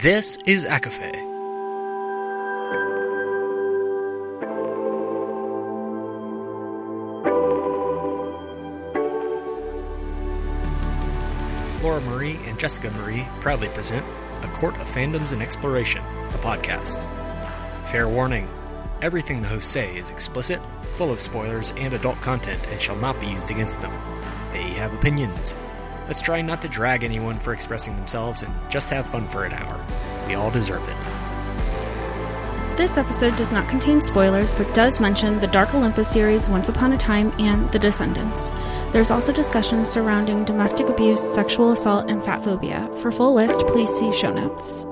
This is ACOFAE. Laura Marie and Jessica Marie proudly present A Court of Fandoms and Exploration, a podcast. Fair warning, everything the hosts say is explicit, full of spoilers and adult content and shall not be used against them. They have opinions. Let's try not to drag anyone for expressing themselves and just have fun for an hour. We all deserve it. This episode does not contain spoilers, but does mention the Dark Olympus series Once Upon a Time and The Descendants. There's also discussions surrounding domestic abuse, sexual assault, and fat phobia. For full list, please see show notes.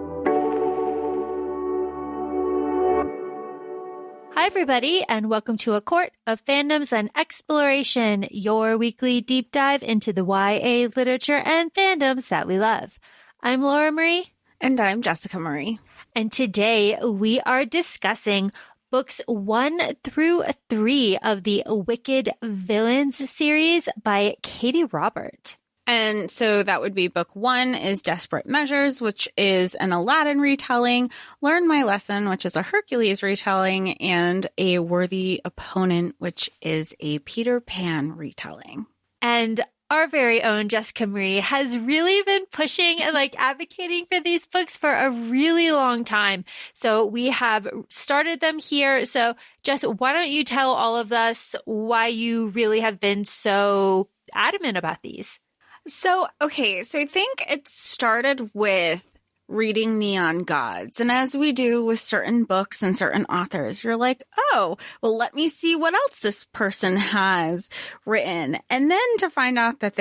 Hi, everybody, and welcome to A Court of Fandoms and Exploration, your weekly deep dive into the YA literature and fandoms that we love. I'm Laura Marie. And I'm Jessica Marie. And today we are discussing books 1 through 3 of the Wicked Villains series by Katie Robert. And so that would be book 1 is Desperate Measures, which is an Aladdin retelling, Learn My Lesson, which is a Hercules retelling, and A Worthy Opponent, which is a Peter Pan retelling. And our very own Jessica Marie has really been pushing and advocating for these books for a really long time. So we have started them here. So Jess, why don't you tell all of us why you really have been so adamant about these? So I think it started with reading Neon Gods. And as we do with certain books and certain authors, you're like, oh, well, let me see what else this person has written. And then to find out that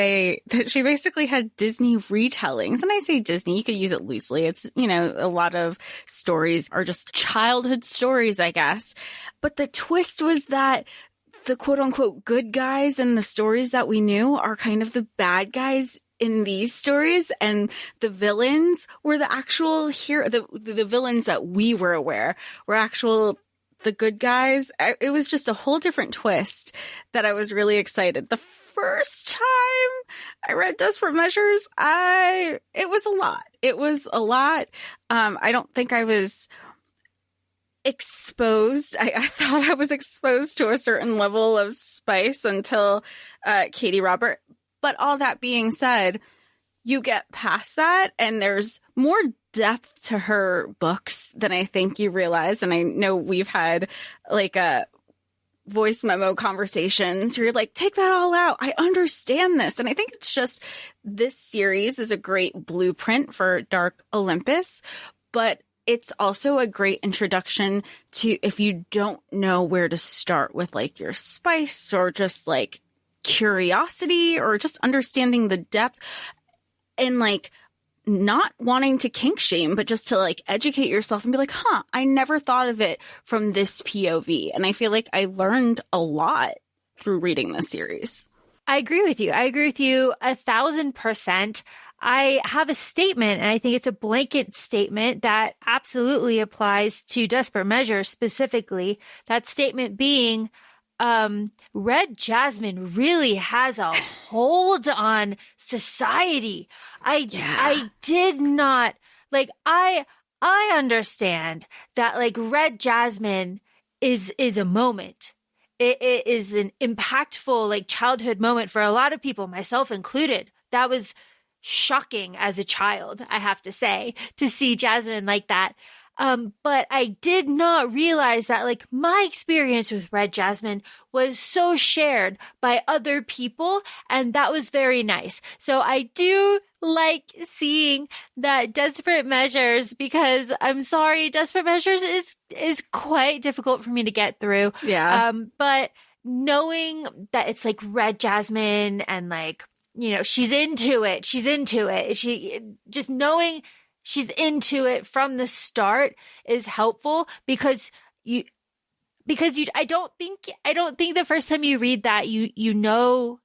she basically had Disney retellings. And I say Disney, you could use it loosely. It's, a lot of stories are just childhood stories, I guess. But the twist was that the quote unquote good guys in the stories that we knew are kind of the bad guys in these stories, and the villains were the actual hero. The villains that we were aware were the good guys. It was just a whole different twist that I was really excited. The first time I read Desperate Measures, it was a lot. It was a lot. I don't think I was exposed. I thought I was exposed to a certain level of spice until Katie Robert. But all that being said, you get past that and there's more depth to her books than I think you realize. And I know we've had a voice memo conversations where you're like, take that all out. I understand this. And I think it's just this series is a great blueprint for Dark Olympus, but it's also a great introduction to if you don't know where to start with your spice or just curiosity or just understanding the depth and not wanting to kink shame, but just to educate yourself and be like, I never thought of it from this POV. And I feel like I learned a lot through reading this series. I agree with you. 1,000%. I have a statement, and I think it's a blanket statement that absolutely applies to Desperate Measures specifically. That statement being, Red Jasmine really has a hold on society. I did not I understand that Red Jasmine is a moment. It is an impactful childhood moment for a lot of people, myself included. That was shocking as a child, I have to say, to see Jasmine like that. But I did not realize that my experience with Red Jasmine was so shared by other people, and that was very nice. So I do like seeing that Desperate Measures, because I'm sorry, Desperate Measures is quite difficult for me to get through. Yeah. But knowing that it's Red Jasmine and she's into it. She just knowing she's into it from the start is helpful because I don't think the first time you read that you know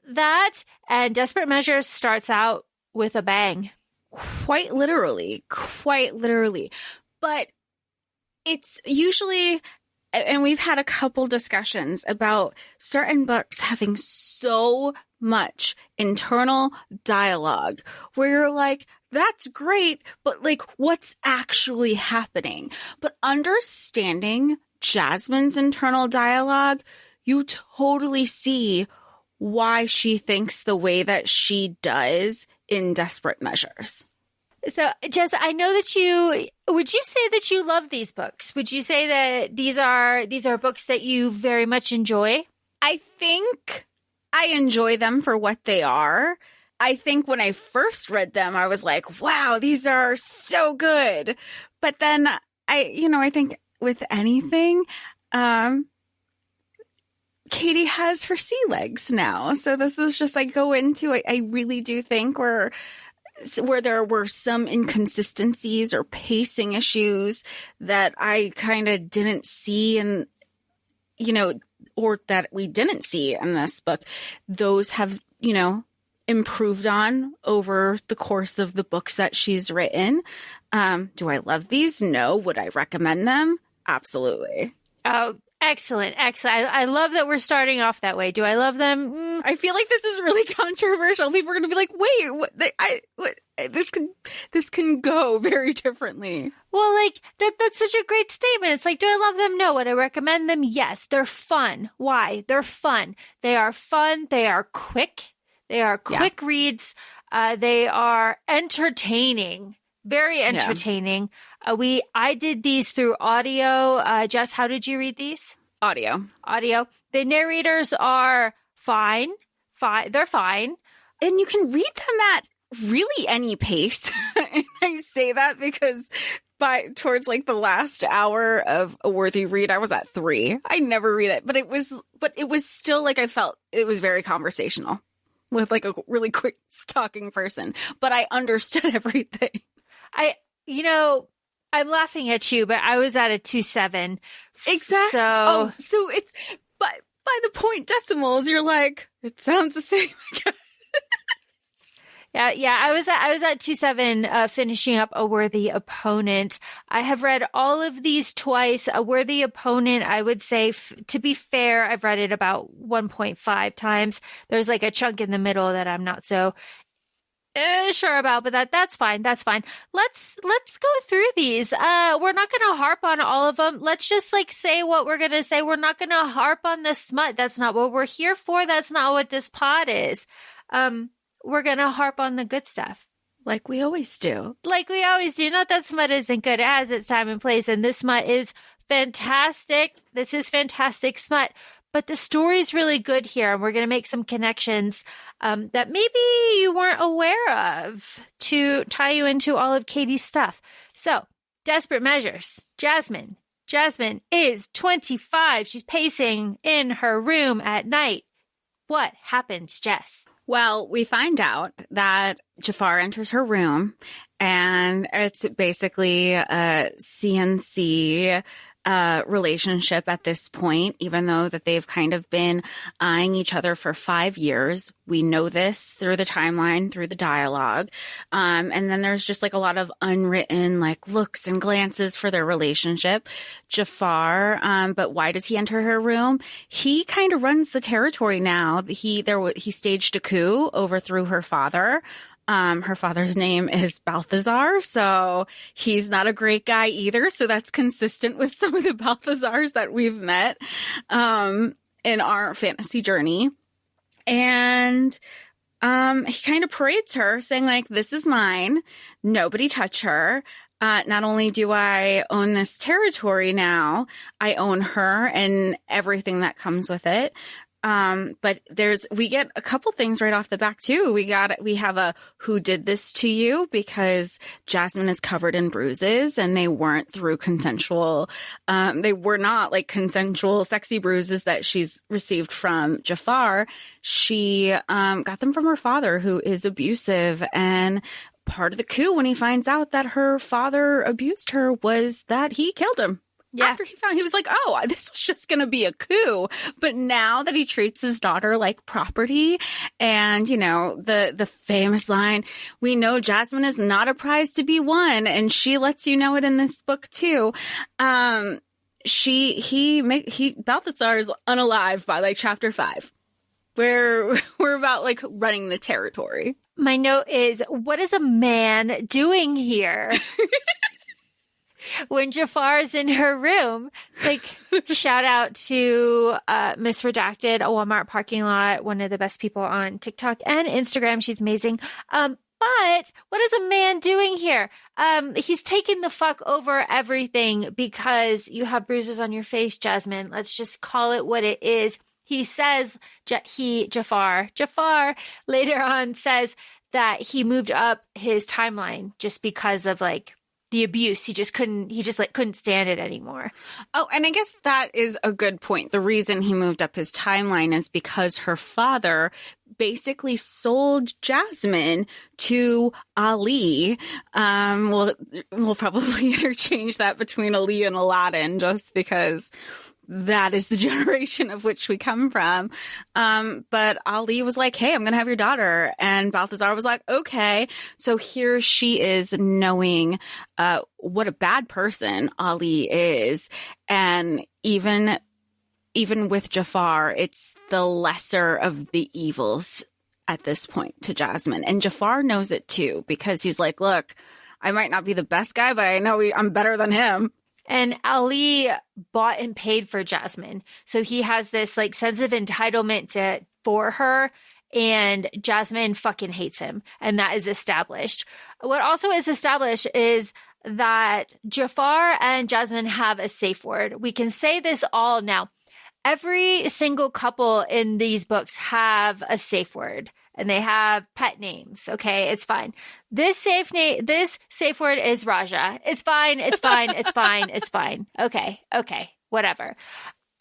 that, and Desperate Measures starts out with a bang. Quite literally. But it's usually, and we've had a couple discussions about certain books having so much internal dialogue where you're like, that's great, but like, what's actually happening? But understanding Jasmine's internal dialogue, you totally see why she thinks the way that she does in Desperate Measures. So, Jess, I know that would you say that you love these books? Would you say that these are books that you very much enjoy? I think I enjoy them for what they are. I think when I first read them, I was like, wow, these are so good. But then I think with anything, Katie has her sea legs now. So this is just, I go into it. I really do think where there were some inconsistencies or pacing issues that I kind of didn't see and, or that we didn't see in this book, those have, improved on over the course of the books that she's written. Do I love these? No. Would I recommend them? Absolutely. Oh, excellent. I love that we're starting off that way. Do I love them? I feel like this is really controversial. People are going to be like, wait, this can go very differently. Well, like that's such a great statement. It's like, do I love them? No. Would I recommend them? Yes. They're fun. Why? They're fun. They are fun. They are quick. They are quick reads. They are entertaining. Very entertaining. I did these through audio. Jess, how did you read these? Audio. The narrators are fine. They're fine. And you can read them at really any pace. And I say that because towards like the last hour of a worthy read, I was at 3. I never read it, but it was still like, I felt it was very conversational with like a really quick talking person, but I understood everything. I'm laughing at you, but I was at a 2.7. Exactly. So it's by the point decimals, you're like, it sounds the same. Yeah. I was at 2.7, finishing up A Worthy Opponent. I have read all of these twice. A Worthy Opponent, I would say, to be fair, I've read it about 1.5 times. There's like a chunk in the middle that I'm not so sure about, but that's fine. That's fine. Let's go through these. We're not going to harp on all of them. Let's just like say what we're going to say. We're not going to harp on the smut. That's not what we're here for. That's not what this pod is. We're going to harp on the good stuff. Like we always do. Not that smut isn't good. It has its time and place. And this smut is fantastic. This is fantastic smut. But the story's really good here. And we're going to make some connections that maybe you weren't aware of to tie you into all of Katie's stuff. So, Desperate Measures. Jasmine. Jasmine is 25. She's pacing in her room at night. What happens, Jess? Well, we find out that Jafar enters her room, and it's basically a CNC relationship at this point, even though that they've kind of been eyeing each other for 5 years. We know this through the timeline, through the dialogue. And then there's just like a lot of unwritten like looks and glances for their relationship. Jafar, but why does he enter her room? He kind of runs the territory now. He staged a coup, overthrew her father. Her father's name is Balthazar, so he's not a great guy either. So that's consistent with some of the Balthazars that we've met in our fantasy journey. And he kind of parades her, saying like, this is mine. Nobody touch her. Not only do I own this territory now, I own her and everything that comes with it. But we get a couple things right off the back too. We have a who did this to you, because Jasmine is covered in bruises and they weren't through consensual. They were not like consensual sexy bruises that she's received from Jafar. She, got them from her father, who is abusive, and part of the coup when he finds out that her father abused her was that he killed him. Yeah. After he was like, oh, this was just going to be a coup. But now that he treats his daughter like property, and, the famous line, we know Jasmine is not a prize to be won. And she lets you know it in this book too. Balthazar is unalive by like chapter 5. We're about like running the territory. My note is, what is a man doing here? When Jafar's in her room, like, shout out to Miss Redacted, a Walmart parking lot, one of the best people on TikTok and Instagram. She's amazing. But what is a man doing here? He's taking the fuck over everything because you have bruises on your face, Jasmine. Let's just call it what it is. He says, Jafar later on says that he moved up his timeline just because of like the abuse. He just couldn't stand it anymore. Oh, and I guess that is a good point. The reason he moved up his timeline is because her father basically sold Jasmine to Ali. We'll probably interchange that between Ali and Aladdin just because that is the generation of which we come from. But Ali was like, hey, I'm going to have your daughter. And Balthazar was like, okay. So here she is knowing what a bad person Ali is. And even with Jafar, it's the lesser of the evils at this point to Jasmine. And Jafar knows it too, because he's like, look, I might not be the best guy, but I know I'm better than him. And Ali bought and paid for Jasmine. So he has this like sense of entitlement for her, and Jasmine fucking hates him. And that is established. What also is established is that Jafar and Jasmine have a safe word. We can say this all now. Every single couple in these books have a safe word. And they have pet names. Okay, it's fine. This safe word is Raja. It's fine. It's fine. It's fine. It's fine. Okay, whatever.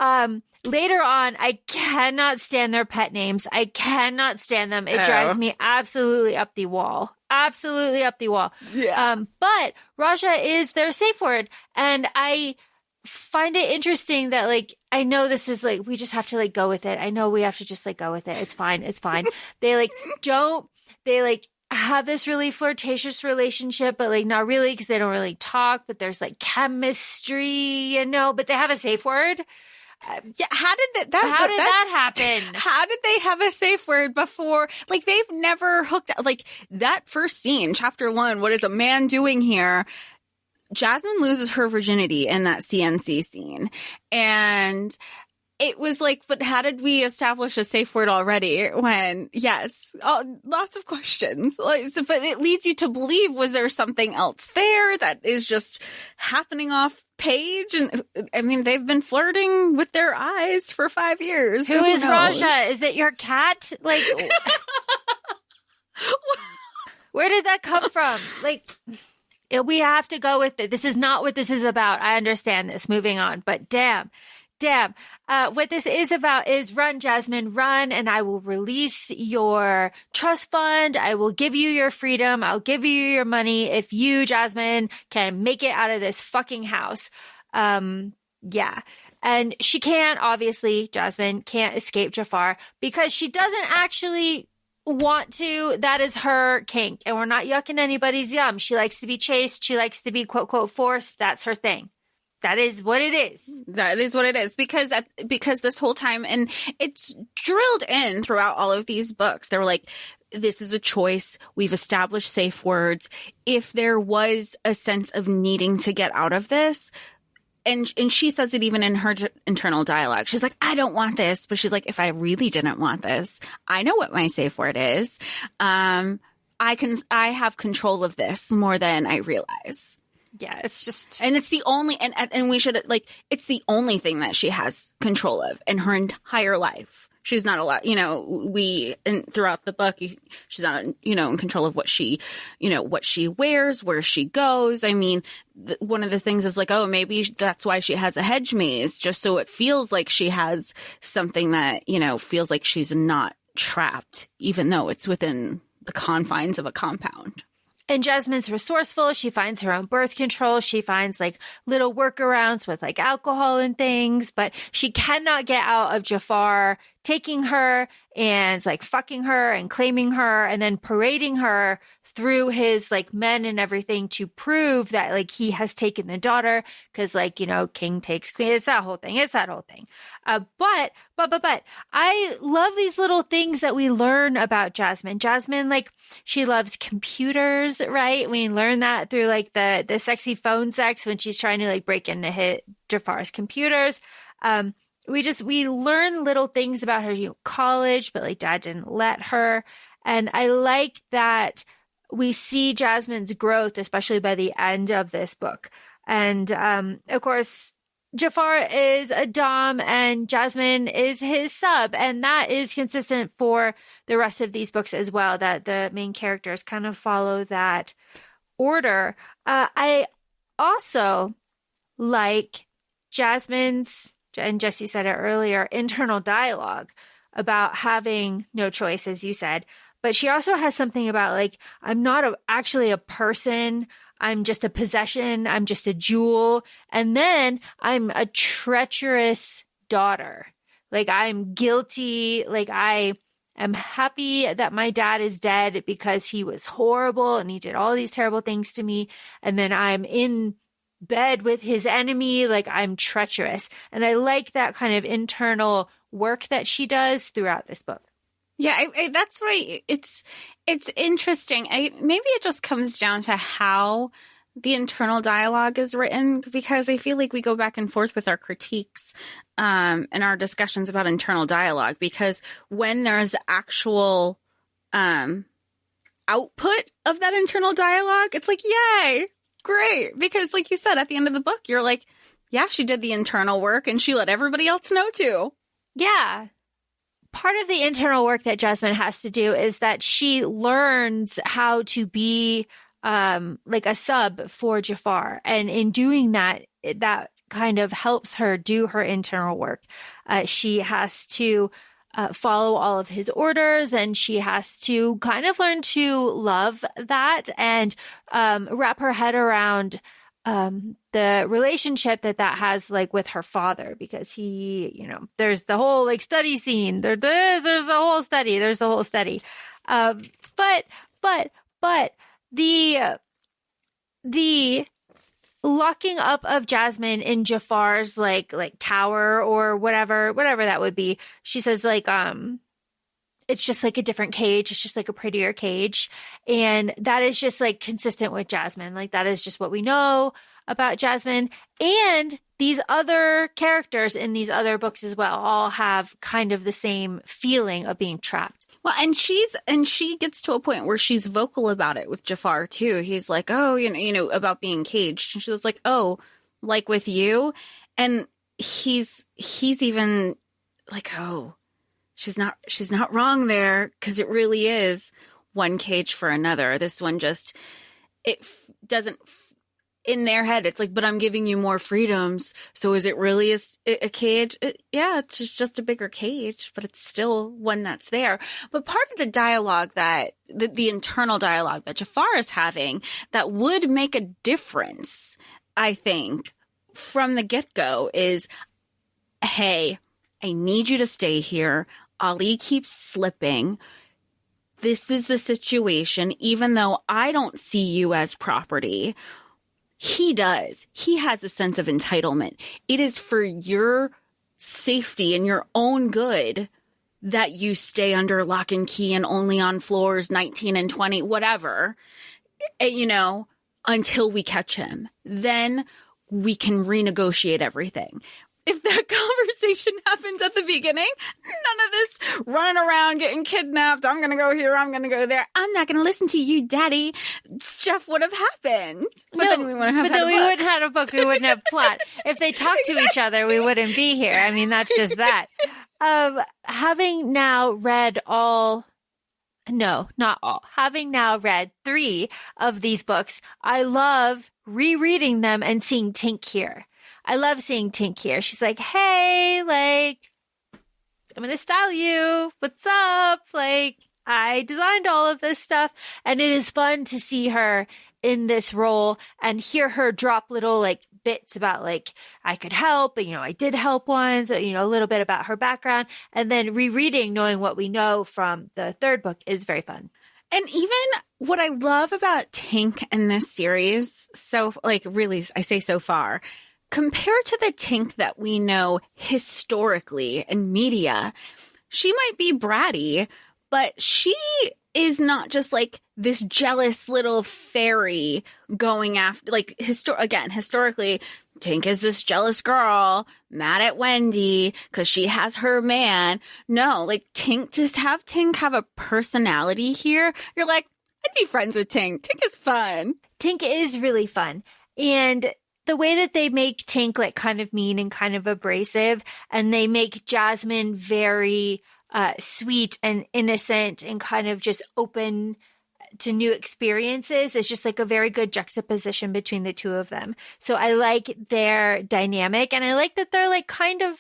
Later on, I cannot stand their pet names. I cannot stand them. It drives me absolutely up the wall. Absolutely up the wall. Yeah. But Raja is their safe word, and I find it interesting that like I know this is like we just have to like go with it. I know we have to just like go with it. It's fine. It's fine. They have this really flirtatious relationship, but like not really because they don't really talk. But there's like chemistry, you know. But they have a safe word. Yeah, how did that happen? How did they have a safe word before? Like they've never hooked up. Like that first scene, chapter 1. What is a man doing here? Jasmine loses her virginity in that CNC scene. And it was like, but how did we establish a safe word already when, yes, lots of questions. Like, so, but it leads you to believe, was there something else there that is just happening off page? And I mean, they've been flirting with their eyes for 5 years. Who is Raja? Is it your cat? Like, where did that come from? Like... We have to go with it. This is not what this is about. I understand this. Moving on. But damn. What this is about is run, Jasmine, run, and I will release your trust fund. I will give you your freedom. I'll give you your money if you, Jasmine, can make it out of this fucking house. Yeah. And she can't, obviously, Jasmine can't escape Jafar because she doesn't actually want to. That is her kink, and we're not yucking anybody's yum. She likes to be chased. She likes to be quote quote forced. That's her thing. That is what it is. That is what it is. Because this whole time, and it's drilled in throughout all of these books, they were like, this is a choice. We've established safe words. If there was a sense of needing to get out of this, and she says it even in her internal dialogue. She's like, I don't want this. But she's like, if I really didn't want this, I know what my safe word is. I have control of this more than I realize. Yeah, it's just, and it's the only, and we should like, it's the only thing that she has control of in her entire life. She's not allowed, throughout the book, she's not, in control of what she wears, where she goes. I mean, one of the things is like, oh, maybe that's why she has a hedge maze, just so it feels like she has something that, feels like she's not trapped, even though it's within the confines of a compound. And Jasmine's resourceful. She finds her own birth control. She finds like little workarounds with like alcohol and things, but she cannot get out of Jafar taking her and like fucking her and claiming her and then parading her through his like men and everything to prove that like he has taken the daughter. Cause like, you know, king takes queen. It's that whole thing. But I love these little things that we learn about Jasmine. Jasmine, like she loves computers, right? We learn that through like the sexy phone sex when she's trying to like break into hit Jafar's computers. We learn little things about her, you know, college, but like dad didn't let her. And I like that we see Jasmine's growth, especially by the end of this book. And, of course, Jafar is a dom and Jasmine is his sub. And that is consistent for the rest of these books as well, that the main characters kind of follow that order. I also like Jasmine's, and Jess, you said it earlier, internal dialogue about having no choice, as you said. But she also has something about like, I'm not actually a person. I'm just a possession. I'm just a jewel. And then I'm a treacherous daughter. Like I'm guilty. Like I am happy that my dad is dead because he was horrible and he did all these terrible things to me. And then I'm in bed with his enemy. Like I'm treacherous. And I like that kind of internal work that she does throughout this book. Yeah, that's what it's interesting. Maybe it just comes down to how the internal dialogue is written, because I feel like we go back and forth with our critiques and our discussions about internal dialogue, because when there's actual output of that internal dialogue, it's like, yay, great. Because like you said, at the end of the book, you're like, yeah, she did the internal work and she let everybody else know too. Yeah. Part of the internal work that Jasmine has to do is that she learns how to be like a sub for Jafar. And in doing that, that kind of helps her do her internal work. She has to follow all of his orders, and she has to kind of learn to love that and wrap her head around the relationship that has like with her father, because he, you know, there's the whole like study scene. There's the whole study. But the locking up of Jasmine in Jafar's like tower or whatever that would be. She says like, it's just like a different cage. It's just like a prettier cage. And that is just like consistent with Jasmine. Like that is just what we know about Jasmine. And these other characters in these other books as well all have kind of the same feeling of being trapped. Well, and she gets to a point where she's vocal about it with Jafar too. He's like, oh, you know, about being caged. And she was like, oh, like with you. And he's even like, oh, she's not wrong there, because it really is one cage for another. This one just, doesn't, in their head, it's like, but I'm giving you more freedoms. So is it really a cage? Yeah, it's just a bigger cage, but it's still one that's there. But part of the dialogue that, the internal dialogue that Jafar is having that would make a difference, I think, from the get-go is, hey, I need you to stay here. Ali keeps slipping. This is the situation. Even though I don't see you as property, he does. He has a sense of entitlement. It is for your safety and your own good that you stay under lock and key and only on floors 19 and 20, whatever, you know, until we catch him. Then we can renegotiate everything. If that conversation happened at the beginning, none of this running around getting kidnapped, I'm going to go here, I'm going to go there, I'm not going to listen to you, daddy, stuff would have happened. But then we wouldn't have had a book. We wouldn't have a book. We wouldn't have plot. If they talked to each other, we wouldn't be here. I mean, that's just that. Having now read having now read 3 of these books, I love rereading them and seeing Tink here. I love seeing Tink here. She's like, hey, like, I'm going to style you. What's up? Like, I designed all of this stuff. And it is fun to see her in this role and hear her drop little, like, bits about like, I could help, but, I did help once, a little bit about her background. And then rereading, knowing what we know from the third book is very fun. And even what I love about Tink in this series, so like really, I say so far, compared to the Tink that we know historically in media, she might be bratty, but she is not just like this jealous little fairy going after, like, historically, Tink is this jealous girl mad at Wendy because she has her man. No, like have Tink have a personality here. You're like, I'd be friends with Tink. Tink is fun. Tink is really fun. And the way that they make Tink like kind of mean and kind of abrasive, and they make Jasmine very sweet and innocent and kind of just open to new experiences, is just like a very good juxtaposition between the two of them. So I like their dynamic, and I like that they're like kind of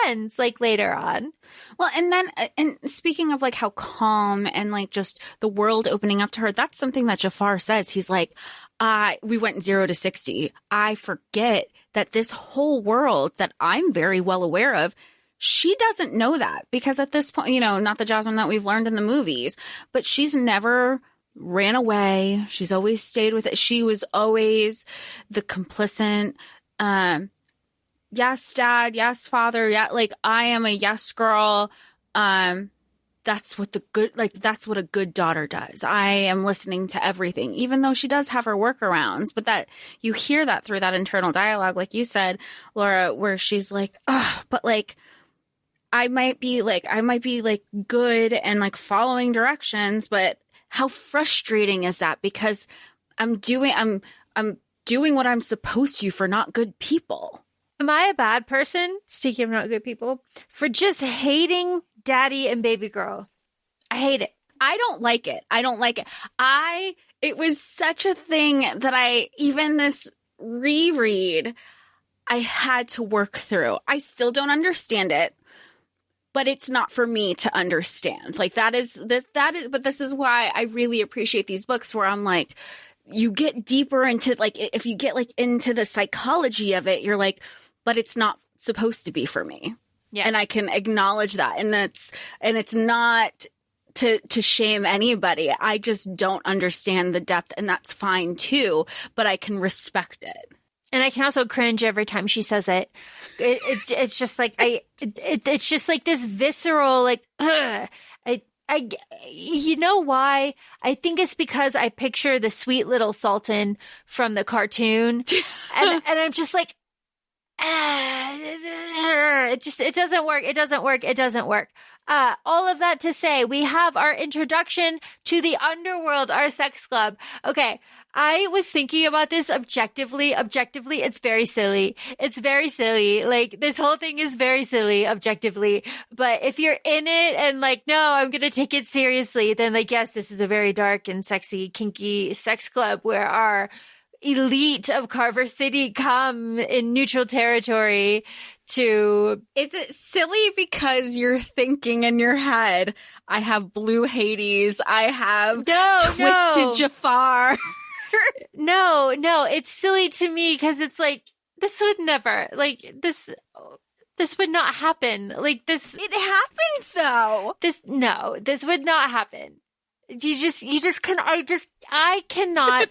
friends like later on. Well, and then, and speaking of like how calm and like just the world opening up to her, that's something that Jafar says. He's like, we went 0 to 60. I forget that this whole world that I'm very well aware of, she doesn't know that, because at this point, not the Jasmine that we've learned in the movies, but she's never ran away. She's always stayed with it. She was always the complicit, yes, dad, yes, father. Yeah. Like, I am a yes girl. That's what that's what a good daughter does. I am listening to everything, even though she does have her workarounds, but that you hear that through that internal dialogue, like you said, Laura, where she's like, but like, I might be good and like following directions, but how frustrating is that? Because I'm doing what I'm supposed to for not good people. Am I a bad person, speaking of not good people, for just hating daddy and baby girl? I hate it. I don't like it. It was such a thing that even this reread, I had to work through. I still don't understand it, but it's not for me to understand. Like but this is why I really appreciate these books, where I'm like, you get deeper into, like, if you get like into the psychology of it, you're like, but it's not supposed to be for me. Yeah. And I can acknowledge that. And it's not to shame anybody. I just don't understand the depth, and that's fine too, but I can respect it. And I can also cringe every time she says it. It's just like it's just like this visceral, like, ugh. You know why? I think it's because I picture the sweet little Sultan from the cartoon, and I'm just like, it doesn't work. It doesn't work. All of that to say, we have our introduction to the Underworld, our sex club. Okay. I was thinking about this objectively. It's very silly. Like, this whole thing is very silly objectively. But if you're in it and like, no, I'm going to take it seriously, then like, yes, this is a very dark and sexy, kinky sex club where our elite of Carver City come in neutral territory to... Is it silly because you're thinking in your head, I have blue Hades, I have twisted Jafar? No, it's silly to me because it's like, this would never, like, this would not happen. Like, this. It happens though. This would not happen. I cannot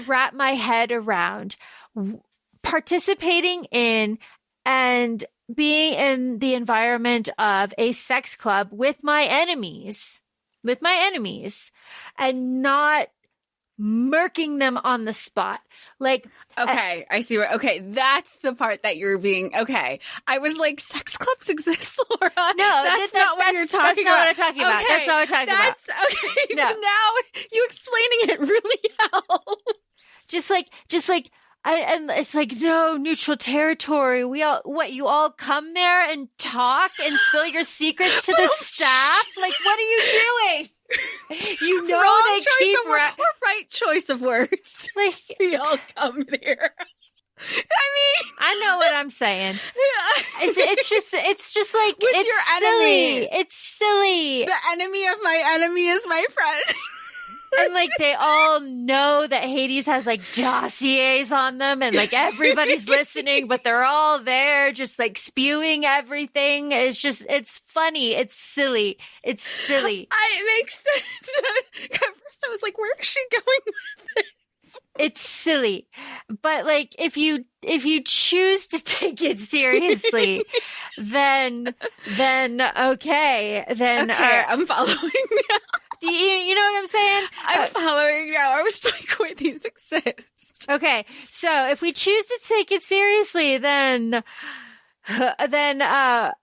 wrap my head around participating in and being in the environment of a sex club with my enemies, and not murking them on the spot. Like, okay, I see what, okay, that's the part that you're being, okay. I was like, sex clubs exist, Laura. No, that's not what you're talking about. That's not what I'm talking about. Okay, that's not what I'm talking about. Okay, no. Now you explaining it really helps. Just like, and it's like, no, neutral territory. You all come there and talk and spill your secrets to the staff? Like, what are you doing? You know, Wrong they keep or right choice of words. Like, we all come here. I know what I'm saying. It's just like, with it's your silly. enemy. It's silly. The enemy of my enemy is my friend. And like they all know that Hades has like dossiers on them and like everybody's listening, but they're all there just like spewing everything. It's funny. It's silly. It makes sense. At first I was like, where is she going with this? It's silly. But like if you choose to take it seriously, then okay. I'm following now. You know what I'm saying? I'm following now. I was like, wait, these exist. Okay, so if we choose to take it seriously, then Jafar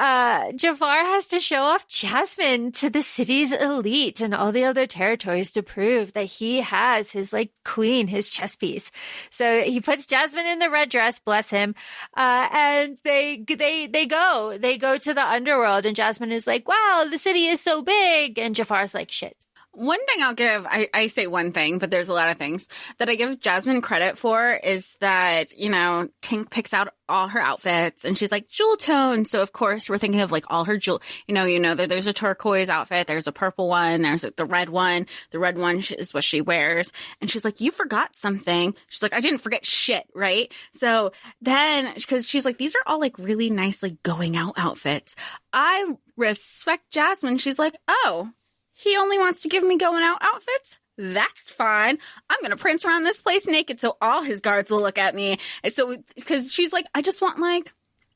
has to show off Jasmine to the city's elite and all the other territories to prove that he has his like queen, his chess piece. So he puts Jasmine in the red dress, bless him, and they go to the underworld, and Jasmine is like, wow, the city is so big, and Jafar's like, shit. One thing I'll give, I say one thing, but there's a lot of things that I give Jasmine credit for is that, Tink picks out all her outfits and she's like jewel tone. So of course we're thinking of like all her jewel, that there's a turquoise outfit, there's a purple one, there's the red one. The red one is what she wears. And she's like, you forgot something. She's like, I didn't forget shit. Right. So then, because she's like, these are all like really nice, like going out outfits. I respect Jasmine. She's like, oh, he only wants to give me going out outfits? That's fine. I'm going to prance around this place naked so all his guards will look at me. And so, because she's like, I just want like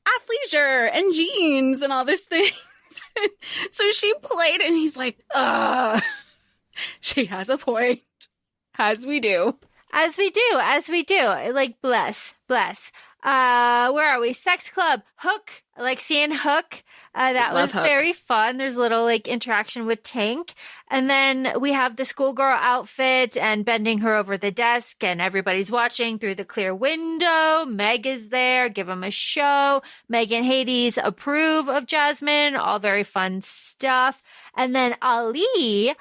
athleisure and jeans and all this thing. So she played and he's like, she has a point. As we do. As we do. Like, bless. Where are we? Sex Club. Hook. I like seeing Hook. That was Hook. Very fun. There's a little like interaction with Tink. And then we have the schoolgirl outfit and bending her over the desk and everybody's watching through the clear window. Meg is there. Give him a show. Meg and Hades approve of Jasmine. All very fun stuff. And then Ali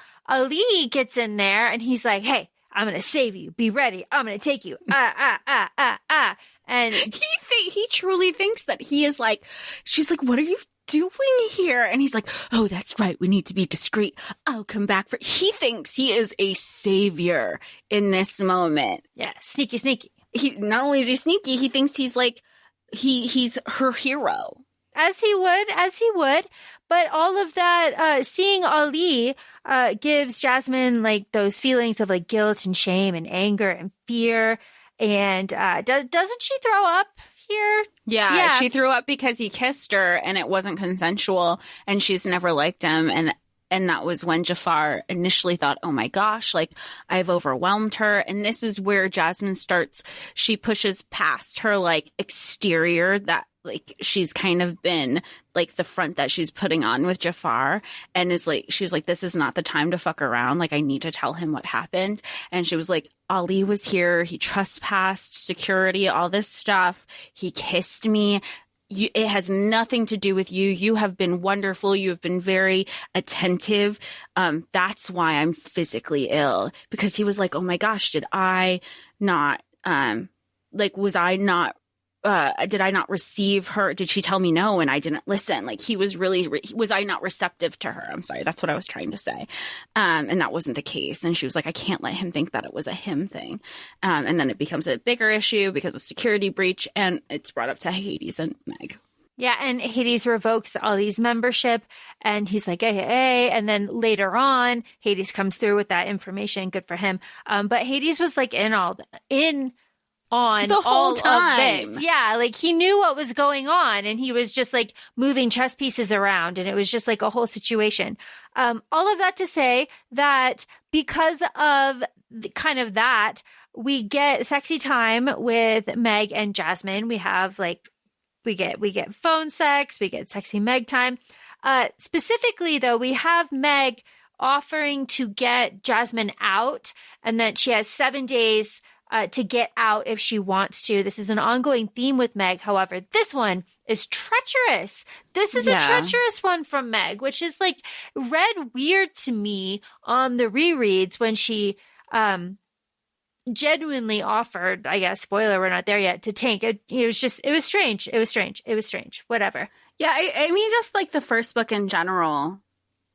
gets in there and he's like, hey, I'm going to save you. Be ready. I'm going to take you. And he truly thinks that he is like, she's like, what are you doing here? And he's like, oh, that's right. We need to be discreet. I'll come back he thinks he is a savior in this moment. yeah, sneaky. He not only is he sneaky, he thinks he's like, he's her hero. As he would. But all of that, seeing Ali gives Jasmine like those feelings of like guilt and shame and anger and fear. And doesn't she throw up here? Yeah, she threw up because he kissed her and it wasn't consensual and she's never liked him. And that was when Jafar initially thought, oh my gosh, like I've overwhelmed her. And this is where Jasmine she pushes past her like exterior that like she's kind of been like the front that she's putting on with Jafar, and is like, she was like, this is not the time to fuck around. Like I need to tell him what happened. And she was like, Ali was here. He trespassed, security, all this stuff. He kissed me. It has nothing to do with you. You have been wonderful. You have been very attentive. That's why I'm physically ill. Because he was like, oh my gosh, did I not, did I not receive her? Did she tell me no and I didn't listen? Like he was was I not receptive to her? I'm sorry. That's what I was trying to say. And that wasn't the case. And she was like, I can't let him think that it was a him thing. And then it becomes a bigger issue because of security breach, and it's brought up to Hades and Meg. Yeah, and Hades revokes Ali's membership, and he's like, hey. And then later on, Hades comes through with that information. Good for him. But Hades was like in on the whole all time. Of this. Yeah, like he knew what was going on and he was just like moving chess pieces around and it was just like a whole situation. All of that to say that because of kind of that, we get sexy time with Meg and Jasmine. We have like, we get phone sex, we get sexy Meg time. Specifically though, we have Meg offering to get Jasmine out and that she has 7 days to get out if she wants to. This is an ongoing theme with Meg. However, this one is treacherous. This is a treacherous one from Meg, which is like read weird to me on the rereads when she genuinely offered, I guess, spoiler, we're not there yet, to Tink. It was strange. Whatever. Yeah, I mean, just like the first book in general,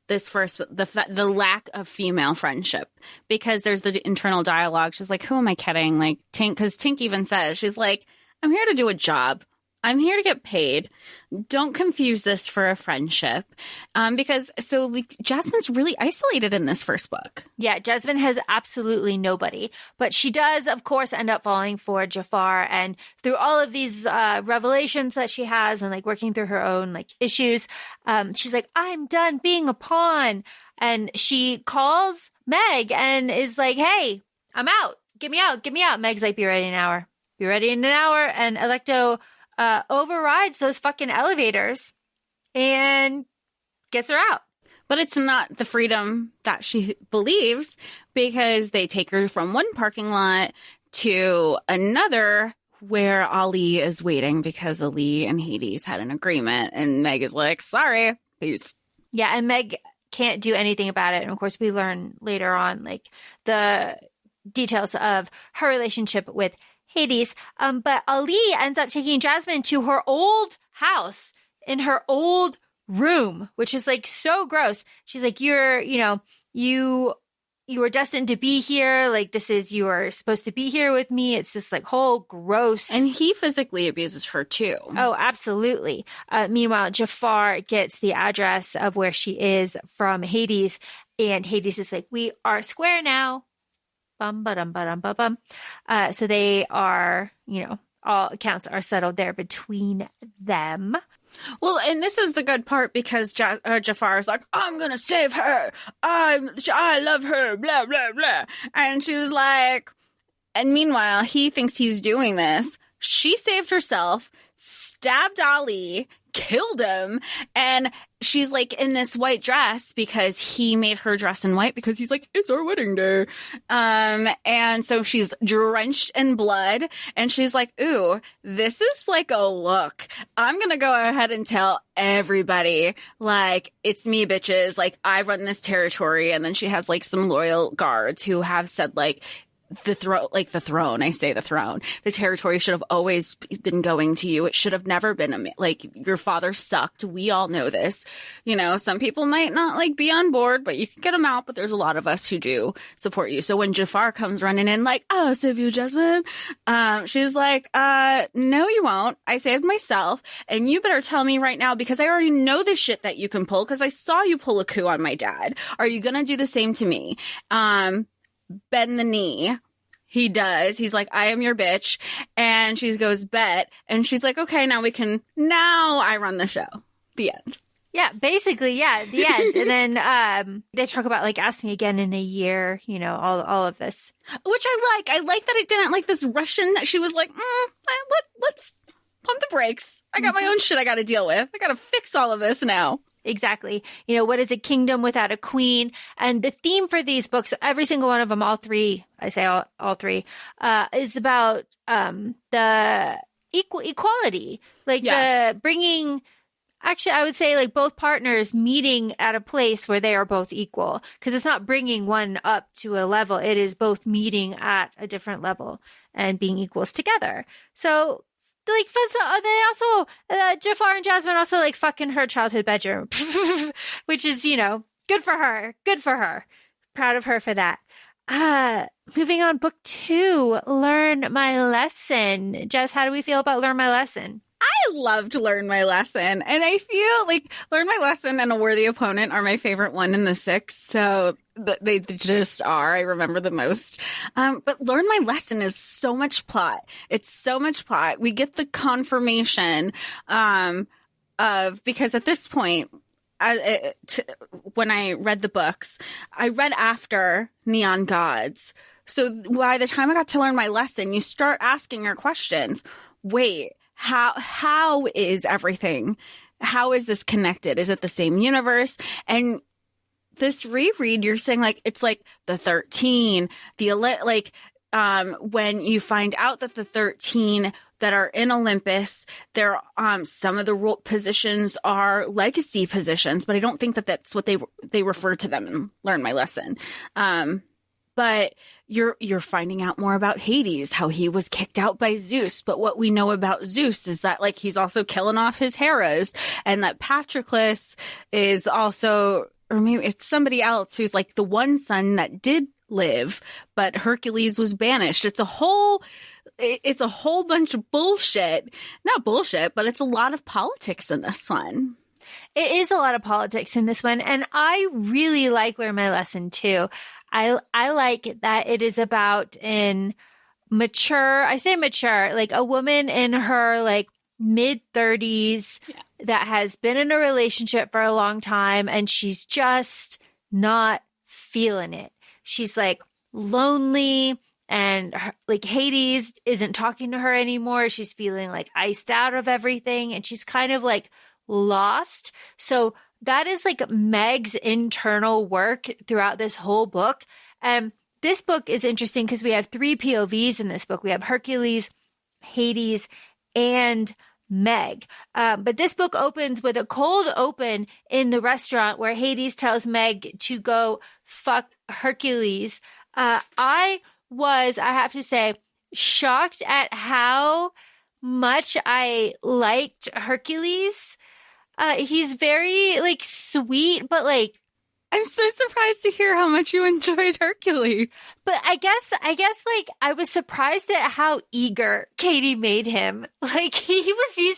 the lack of female friendship, because there's the internal dialogue. She's like, who am I kidding? Like Tink, because Tink even says, she's like, I'm here to do a job. I'm here to get paid. Don't confuse this for a friendship. Jasmine's really isolated in this first book. Yeah, Jasmine has absolutely nobody. But she does, of course, end up falling for Jafar. And through all of these revelations that she has and like working through her own like issues, she's like, I'm done being a pawn. And she calls Meg and is like, hey, I'm out. Get me out. Get me out. Meg's like, be ready in an hour. Be ready in an hour. And Electo overrides those fucking elevators and gets her out. But it's not the freedom that she believes, because they take her from one parking lot to another where Ali is waiting, because Ali and Hades had an agreement, and Meg is like, sorry, peace. Yeah, and Meg can't do anything about it. And of course, we learn later on like the details of her relationship with Hades. But Ali ends up taking Jasmine to her old house in her old room, which is like so gross. She's like, you were destined to be here. Like you are supposed to be here with me. It's just like whole gross. And he physically abuses her too. Oh, absolutely. Meanwhile, Jafar gets the address of where she is from Hades, and Hades is like, we are square now. Bum, ba-dum, ba-dum, ba-bum. So they are, all accounts are settled there between them. Well, and this is the good part, because Jafar is like, I'm going to save her. I love her, blah, blah, blah. And she was like, and meanwhile, he thinks he's doing this. She saved herself, stabbed Ali, killed him, and she's like in this white dress because he made her dress in white, because he's like, it's our wedding day. And so she's drenched in blood, and she's like, ooh, this is like a look. I'm gonna go ahead and tell everybody, like, it's me, bitches. Like, I run this territory. And then she has like some loyal guards who have said like, the throne. The territory should have always been going to you. It should have never been your father sucked. We all know this. Some people might not like be on board, but you can get them out. But there's a lot of us who do support you. So when Jafar comes running in like, oh, I'll save you, Jasmine. She's like, no, you won't. I saved myself, and you better tell me right now, because I already know the shit that you can pull, because I saw you pull a coup on my dad. Are you gonna do the same to me? Bend the knee. He does. He's like, I am your bitch. And she goes, bet. And she's like, okay, now I run the show. The end. Yeah, basically, yeah, the end. And then they talk about like, ask me again in a year, all of this. Which I like. I like that it didn't like this Russian that she was like, let's pump the brakes. I got my own shit I got to deal with. I got to fix all of this now. Exactly. What is a kingdom without a queen? And the theme for these books, every single one of them, all three, I say all three, is about the equality. The bringing, actually, I would say like both partners meeting at a place where they are both equal. Because it's not bringing one up to a level. It is both meeting at a different level and being equals together. So like, they also, Jafar and Jasmine also like fuck in her childhood bedroom, which is, good for her. Good for her. Proud of her for that. Moving on, book 2, Learn My Lesson. Jess, how do we feel about Learn My Lesson? I loved Learn My Lesson, and I feel like Learn My Lesson and A Worthy Opponent are my favorite one in the 6, so they just are. I remember the most. But Learn My Lesson is so much plot. It's so much plot. We get the confirmation because at this point, when I read the books, I read after Neon Gods. So by the time I got to Learn My Lesson, you start asking your questions. Wait, how is everything? How is this connected? Is it the same universe? And this reread, you're saying like it's like the 13, when you find out that the 13 that are in Olympus, there some of the positions are legacy positions, but I don't think that that's what they refer to them in Learn My Lesson. But you're finding out more about Hades, how he was kicked out by Zeus. But what we know about Zeus is that like he's also killing off his Heras, and that Patroclus is also or maybe it's somebody else who's like the one son that did live, but Hercules was banished. It's a whole bunch of bullshit. Not bullshit, but it's a lot of politics in this one. It is a lot of politics in this one. And I really like Learn My Lesson too. I like that it is about I say mature, like a woman in her like mid-30s that has been in a relationship for a long time and she's just not feeling it. She's like lonely and like Hades isn't talking to her anymore. She's feeling like iced out of everything and she's kind of like lost. So that is like Meg's internal work throughout this whole book. This book is interesting because we have 3 POVs in this book. We have Hercules, Hades, and Meg. But this book opens with a cold open in the restaurant where Hades tells Meg to go fuck Hercules. I have to say, shocked at how much I liked Hercules. He's very like sweet, but like I'm so surprised to hear how much you enjoyed Hercules. But I guess like I was surprised at how eager Katie made him. Like he's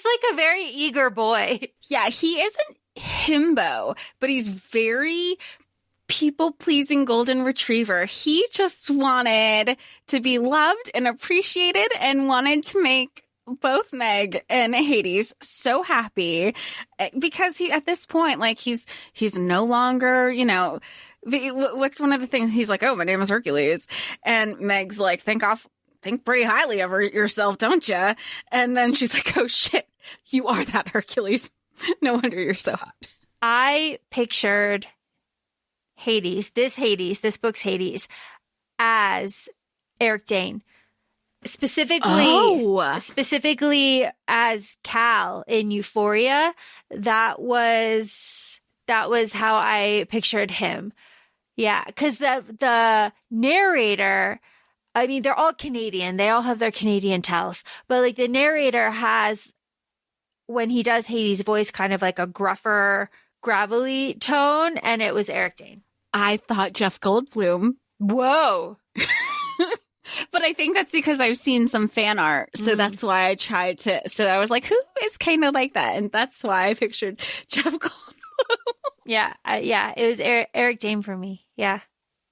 like a very eager boy. Yeah, he isn't himbo, but he's very people-pleasing golden retriever. He just wanted to be loved and appreciated and wanted to make both Meg and Hades so happy because he, at this point, like he's no longer, what's one of the things he's like, oh, my name is Hercules. And Meg's like, think pretty highly of yourself, don't you? And then she's like, oh shit, you are that Hercules. No wonder you're so hot. I pictured this book's Hades as Eric Dane. Specifically as Cal in Euphoria. That was how I pictured him. Yeah, because the narrator, I mean, they're all Canadian. They all have their Canadian tells. But like the narrator has, when he does Hades' voice, kind of like a gruffer, gravelly tone, and it was Eric Dane. I thought Jeff Goldblum. Whoa. But I think that's because I've seen some fan art. So that's why I tried to. So I was like, who is kind of like that? And that's why I pictured Jeff Goldblum. Yeah. It was Eric Dane for me. Yeah.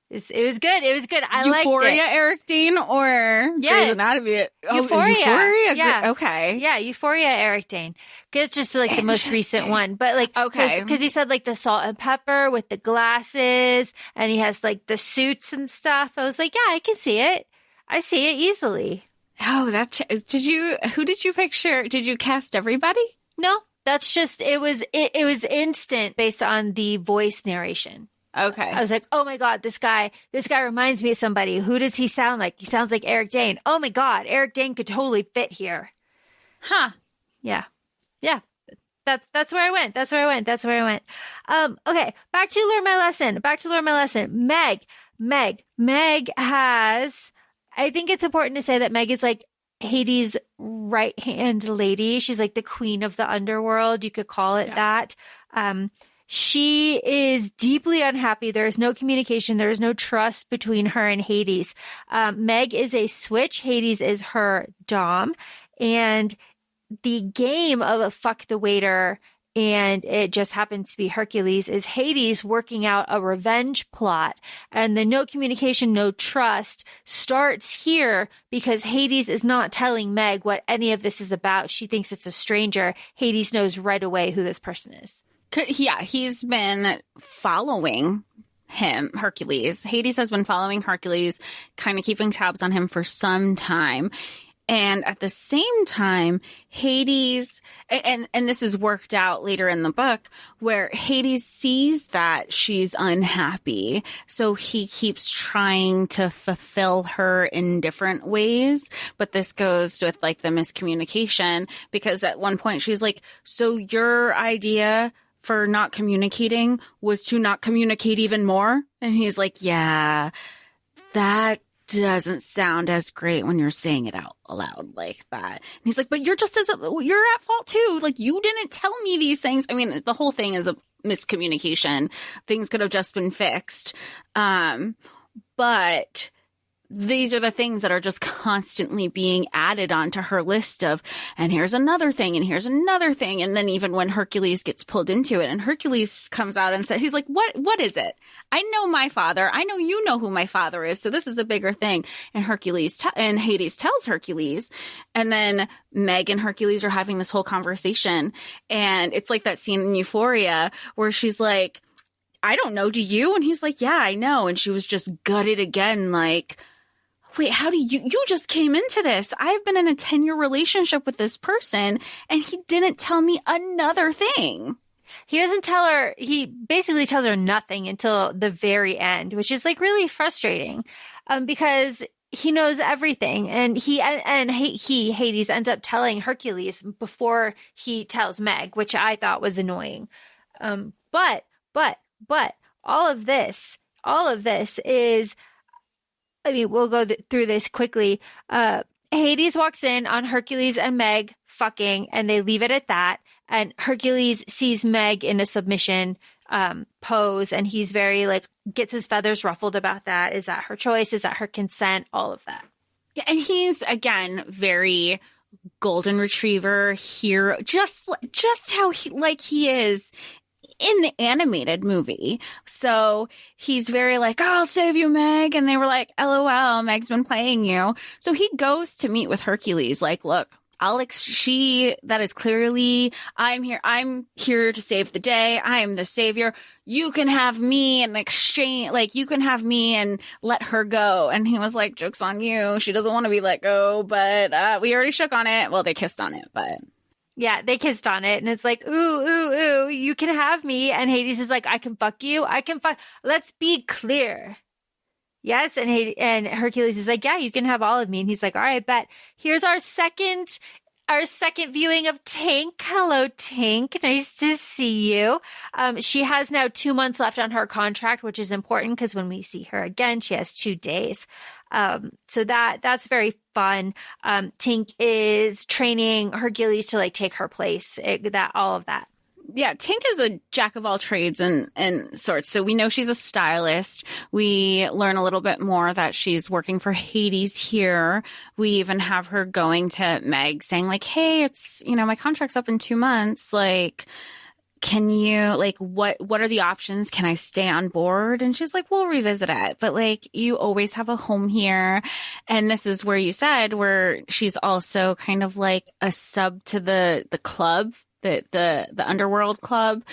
It was good. It was good. I liked it. Euphoria Eric Dane or Grey's Anatomy? Euphoria. Yeah. Okay. Yeah. Euphoria Eric Dane. Because it's just like the most recent one. But like, okay. Because he said like the salt and pepper with the glasses and he has like the suits and stuff. I was like, yeah, I can see it. I see it easily. Oh, who did you picture? Did you cast everybody? No, that's just, it was instant based on the voice narration. Okay. I was like, oh my God, this guy reminds me of somebody. Who does he sound like? He sounds like Eric Dane. Oh my God, Eric Dane could totally fit here. Huh. Yeah. Yeah. That's where I went. Okay. Back to Learn My Lesson. Meg has, I think it's important to say that Meg is like Hades' right-hand lady. She's like the queen of the underworld. You could call it that. She is deeply unhappy. There is no communication. There is no trust between her and Hades. Meg is a switch. Hades is her dom. And the game of a fuck the waiter, and it just happens to be Hercules, is Hades working out a revenge plot. And the no communication, no trust starts here because Hades is not telling Meg what any of this is about. She thinks it's a stranger. Hades knows right away who this person is. Yeah, he's been following him, Hercules. Hades has been following Hercules, kind of keeping tabs on him for some time. And at the same time, Hades, and this is worked out later in the book, where Hades sees that she's unhappy. So he keeps trying to fulfill her in different ways. But this goes with like the miscommunication, because at one point she's like, so your idea for not communicating was to not communicate even more? And he's like, yeah, that doesn't sound as great when you're saying it out loud like that. And he's like, but you're at fault too. Like, you didn't tell me these things. I mean, the whole thing is a miscommunication. Things could have just been fixed. But these are the things that are just constantly being added onto her list of, and here's another thing, and here's another thing. And then even when Hercules gets pulled into it, and Hercules comes out and says, he's like, what is it? I know my father. I know you know who my father is. So this is a bigger thing. And and Hades tells Hercules. And then Meg and Hercules are having this whole conversation. And it's like that scene in Euphoria where she's like, I don't know. Do you? And he's like, yeah, I know. And she was just gutted again. Like, wait, how do you just came into this? I've been in a 10-year relationship with this person and he didn't tell me another thing. He doesn't tell her, he basically tells her nothing until the very end, which is like really frustrating, because he knows everything. And Hades ends up telling Hercules before he tells Meg, which I thought was annoying. But all of this is, I mean, we'll go through this quickly. Hades walks in on Hercules and Meg fucking, and they leave it at that. And Hercules sees Meg in a submission pose, and he's very like, gets his feathers ruffled about that. Is that her choice? Is that her consent? All of that. Yeah, and he's, again, very golden retriever hero, just how he is in the animated movie. So he's very like, oh, I'll save you, Meg. And they were like, LOL, Meg's been playing you. So he goes to meet with Hercules like, look, Alex, that is clearly, I'm here to save the day. I am the savior. You can have me in exchange, like you can have me and let her go. And he was like, joke's on you. She doesn't want to be let go, but we already shook on it. Well, they kissed on it, but. Yeah, they kissed on it, and it's like, ooh, you can have me. And Hades is like, I can fuck you. Let's be clear. Yes, and Hercules is like, yeah, you can have all of me. And he's like, all right, bet. Here's our second viewing of Tink. Hello, Tink. Nice to see you. She has now 2 months left on her contract, which is important because when we see her again, she has 2 days. So that's very fun. Tink is training Hercules to like take her place, all of that. Yeah, Tink is a jack of all trades and sorts. So we know she's a stylist. We learn a little bit more that she's working for Hades here. We even have her going to Meg saying like, hey, it's, my contract's up in 2 months. Like, can you, like, what are the options? Can I stay on board? And she's like, we'll revisit it. But like, you always have a home here. And this is where you said where she's also kind of like a sub to the club, the Underworld club,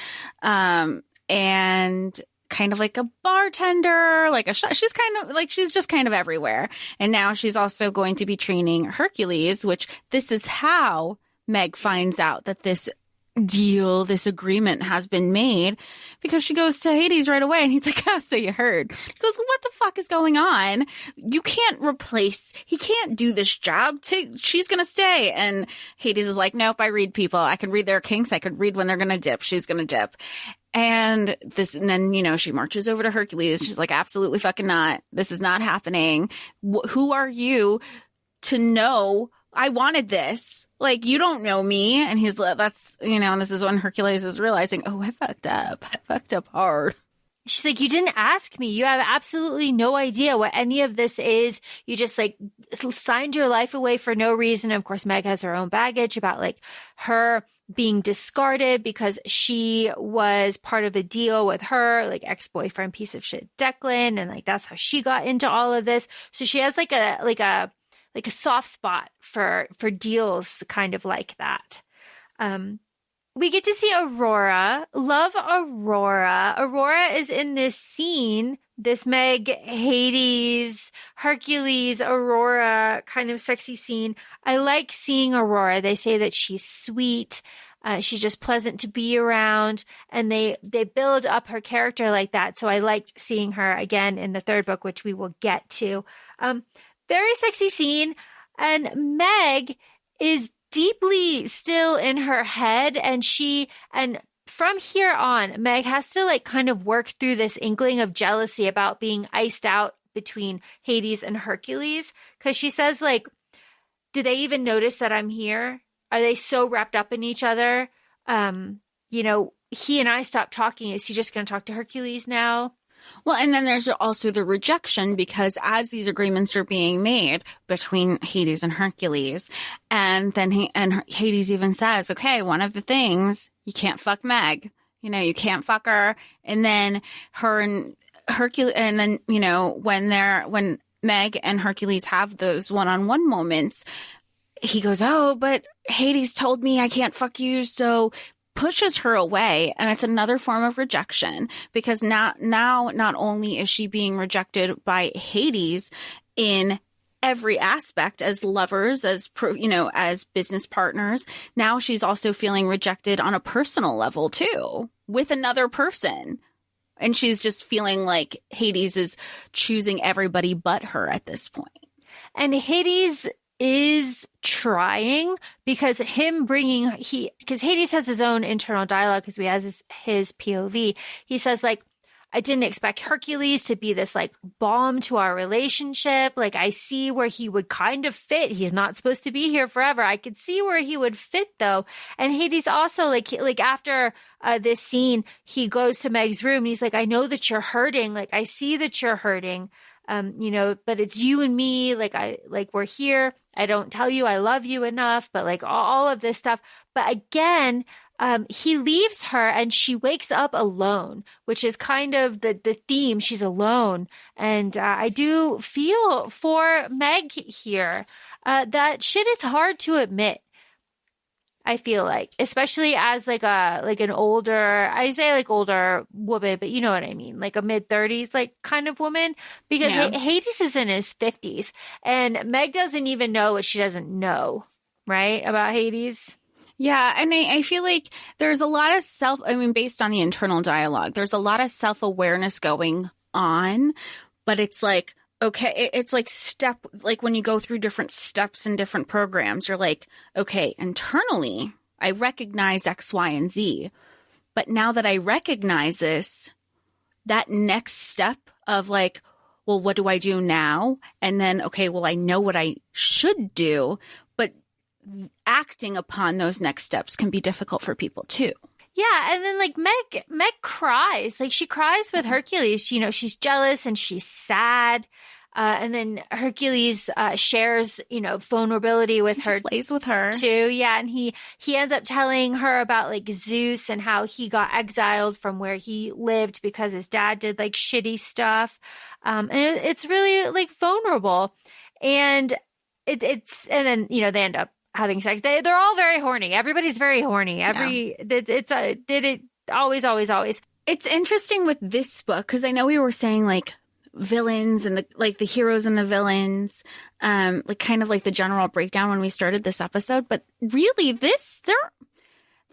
and kind of like a bartender, like she's kind of like, she's just kind of everywhere. And now she's also going to be training Hercules, which this is how Meg finds out that this agreement has been made, because she goes to Hades right away and he's like, oh, so you heard. He goes, what the fuck is going on? He can't do this job. She's going to stay. And Hades is like, nope, I read people. I can read their kinks. I could read when they're going to dip. She's going to dip. And then, she marches over to Hercules. She's like, absolutely fucking not. This is not happening. Who are you to know I wanted this? Like, you don't know me. And and this is when Hercules is realizing, oh, I fucked up. I fucked up hard. She's like, you didn't ask me. You have absolutely no idea what any of this is. You just like signed your life away for no reason. Of course, Meg has her own baggage about like her being discarded because she was part of a deal with her like ex-boyfriend piece of shit Declan, and like that's how she got into all of this. So she has like a soft spot for deals kind of like that. We get to see Aurora. Love Aurora. Aurora is in this scene, this Meg, Hades, Hercules, Aurora kind of sexy scene. I like seeing Aurora. They say that she's sweet. She's just pleasant to be around, and they build up her character like that. So I liked seeing her again in the 3rd book, which we will get to. Very sexy scene. And Meg is deeply still in her head. And from here on, Meg has to like kind of work through this inkling of jealousy about being iced out between Hades and Hercules, because she says, like, do they even notice that I'm here? Are they so wrapped up in each other? He and I stopped talking. Is he just going to talk to Hercules now? Well, and then there's also the rejection, because as these agreements are being made between Hades and Hercules, and then Hades even says, okay, one of the things, you can't fuck Meg. You can't fuck her. And then her and Hercules, and then, when Meg and Hercules have those one-on-one moments, he goes, oh, but Hades told me I can't fuck you, so pushes her away. And it's another form of rejection, because now not only is she being rejected by Hades in every aspect as lovers, as business partners, now she's also feeling rejected on a personal level too, with another person. And she's just feeling like Hades is choosing everybody but her at this point. And Hades is trying, because Hades has his own internal dialogue, because he has his POV. He says, like, I didn't expect Hercules to be this like balm to our relationship. Like, I see where he would kind of fit. He's not supposed to be here forever. I could see where he would fit though. And Hades also like after this scene, he goes to Meg's room and he's like, I know that you're hurting. Like, I see that you're hurting. But it's you and me. We're here. I don't tell you I love you enough, but like all of this stuff. But again, he leaves her and she wakes up alone, which is kind of the theme. She's alone. And I do feel for Meg here. That shit is hard to admit. I feel like, especially as an older woman, but you know what I mean? Like a mid-30s, like kind of woman, because Hades is in his 50s and Meg doesn't even know what she doesn't know, right? About Hades. Yeah. And I feel like there's a lot of based on the internal dialogue, there's a lot of self-awareness going on, but it's like, okay, it's like when you go through different steps in different programs, you're like, okay, internally, I recognize X, Y, and Z. But now that I recognize this, that next step of like, well, what do I do now? And then, okay, well, I know what I should do, but acting upon those next steps can be difficult for people too. Yeah, and then like Meg cries. Like she cries with Hercules. She's jealous and she's sad. And then Hercules shares, vulnerability with her. Just lays with her too. Yeah, and he ends up telling her about like Zeus and how he got exiled from where he lived because his dad did like shitty stuff. And it's really like vulnerable. And it's and then they end up having sex. They're all very horny. Everybody's very horny. Always. It's interesting with this book because I know we were saying like villains and the heroes and the villains, like kind of like the general breakdown when we started this episode. But really, there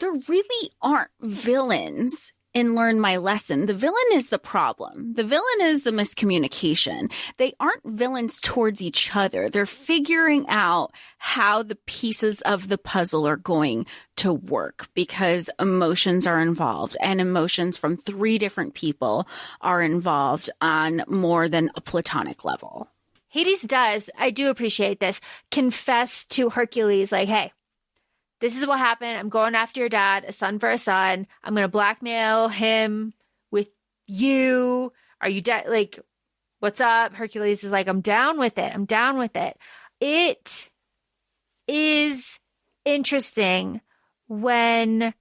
really aren't villains in Learn My Lesson. The villain is the problem. The villain is the miscommunication. They aren't villains towards each other. They're figuring out how the pieces of the puzzle are going to work because emotions are involved, and emotions from 3 different people are involved on more than a platonic level. Hades does, I do appreciate this, confess to Hercules like, hey, this is what happened. I'm going after your dad, a son for a son. I'm going to blackmail him with you. Are you like, what's up? Hercules is like, I'm down with it. It is interesting when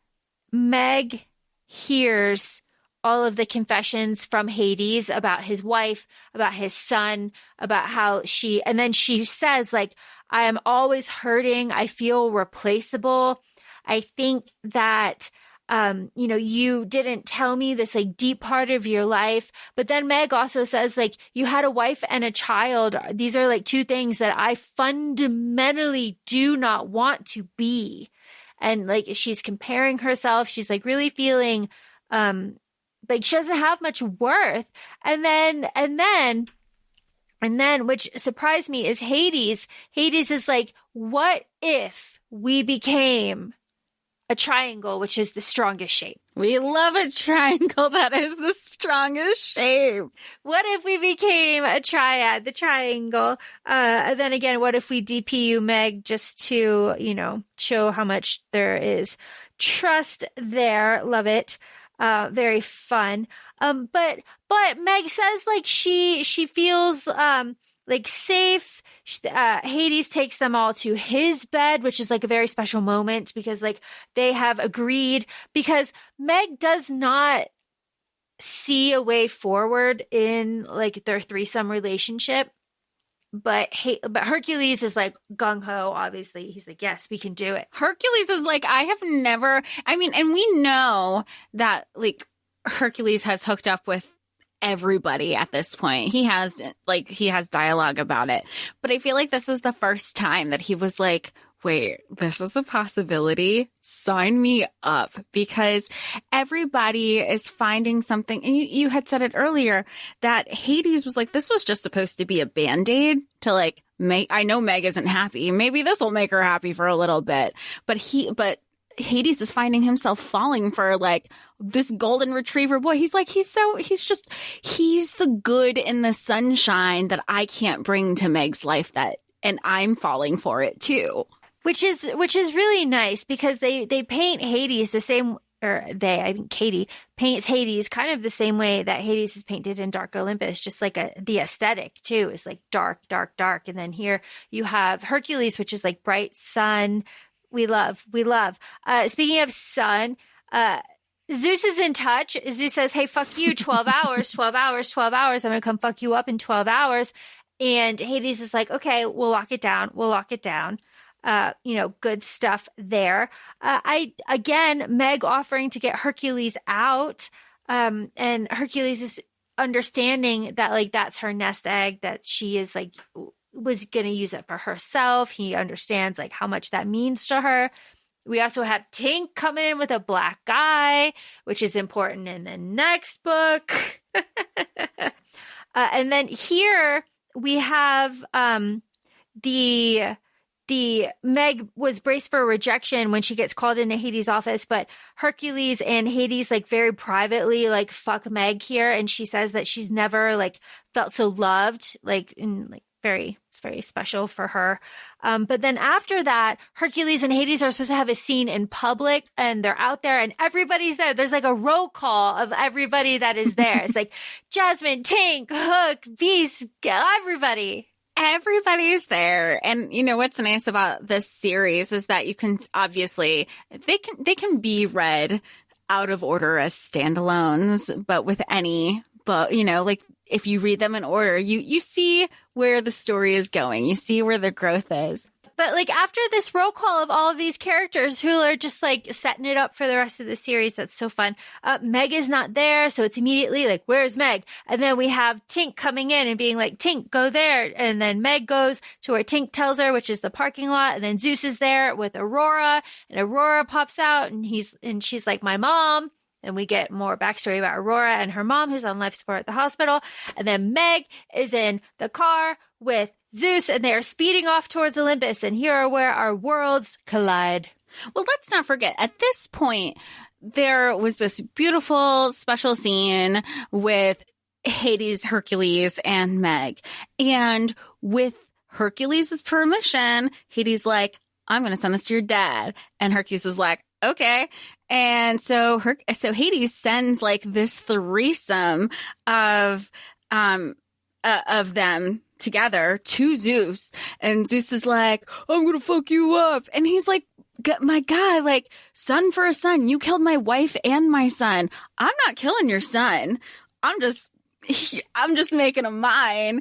Meg hears all of the confessions from Hades about his wife, about his son, about how and then she says like, I am always hurting. I feel replaceable. I think that, you didn't tell me this like deep part of your life. But then Meg also says like, you had a wife and a child. These are like 2 things that I fundamentally do not want to be. And like, she's comparing herself. She's like really feeling, like she doesn't have much worth. And then, which surprised me, is Hades. Hades is like, what if we became a triangle, which is the strongest shape? We love a triangle. That is the strongest shape. What if we became a triad, the triangle? And then again, what if we DPU Meg just to, show how much there is trust there. Love it. Very fun. But Meg says like she feels like safe. Hades takes them all to his bed, which is like a very special moment because like they have agreed, because Meg does not see a way forward in like their threesome relationship. But Hercules is like gung-ho, obviously. He's like, yes, we can do it. Hercules is like, and we know that like Hercules has hooked up with everybody at this point. He has dialogue about it. But I feel like this is the first time that he was like, wait, this is a possibility. Sign me up, because everybody is finding something. And you had said it earlier that Hades was like, this was just supposed to be a Band-Aid to like I know Meg isn't happy. Maybe this will make her happy for a little bit. But Hades is finding himself falling for like this golden retriever boy. He's like, he's the good in the sunshine that I can't bring to Meg's life, and I'm falling for it too. Which is really nice, because they paint Hades the same, Katie paints Hades kind of the same way that Hades is painted in Dark Olympus, just like the aesthetic too is like dark, dark, dark. And then here you have Hercules, which is like bright sun. We love. Speaking of sun, Zeus is in touch. Zeus says, hey, fuck you, 12 hours, 12 hours, 12 hours. I'm going to come fuck you up in 12 hours. And Hades is like, okay, we'll lock it down. Good stuff there. Meg offering to get Hercules out. And Hercules is understanding that like that's her nest egg, that she is like was going to use it for herself. He understands like how much that means to her. We also have Tink coming in with a black eye, which is important in the next book. And then here we have the Meg was braced for rejection when she gets called into Hades' office, but Hercules and Hades like very privately like fuck Meg here, and she says that she's never like felt so loved, like in like it's very special for her. But then after that, Hercules and Hades are supposed to have a scene in public, and they're out there and everybody's there. There's like a roll call of everybody that is there. It's like Jasmine, Tink, Hook, Beast, everybody. Everybody's there. And you know what's nice about this series is that you can obviously they can be read out of order as standalones, but with any book, like if you read them in order, you see where the story is going. You see where the growth is. But like after this roll call of all of these characters who are just like setting it up for the rest of the series, that's so fun. Meg is not there, so it's immediately like, where's Meg? And then we have Tink coming in and being like, Tink, go there. And then Meg goes to where Tink tells her, which is the parking lot. And then Zeus is there with Aurora, and Aurora pops out, and she's like, my mom. And we get more backstory about Aurora and her mom, who's on life support at the hospital. And then Meg is in the car with Zeus, and they are speeding off towards Olympus. And here are where our worlds collide. Well, let's not forget, at this point, there was this beautiful special scene with Hades, Hercules, and Meg. And with Hercules' permission, Hades like, I'm going to send this to your dad. And Hercules is like, okay. And so Hades sends like this threesome of them together to Zeus, and Zeus is like, I'm gonna fuck you up. And he's like, my guy, like, son for a son, you killed my wife and my son. I'm not killing your son. I'm just making him mine.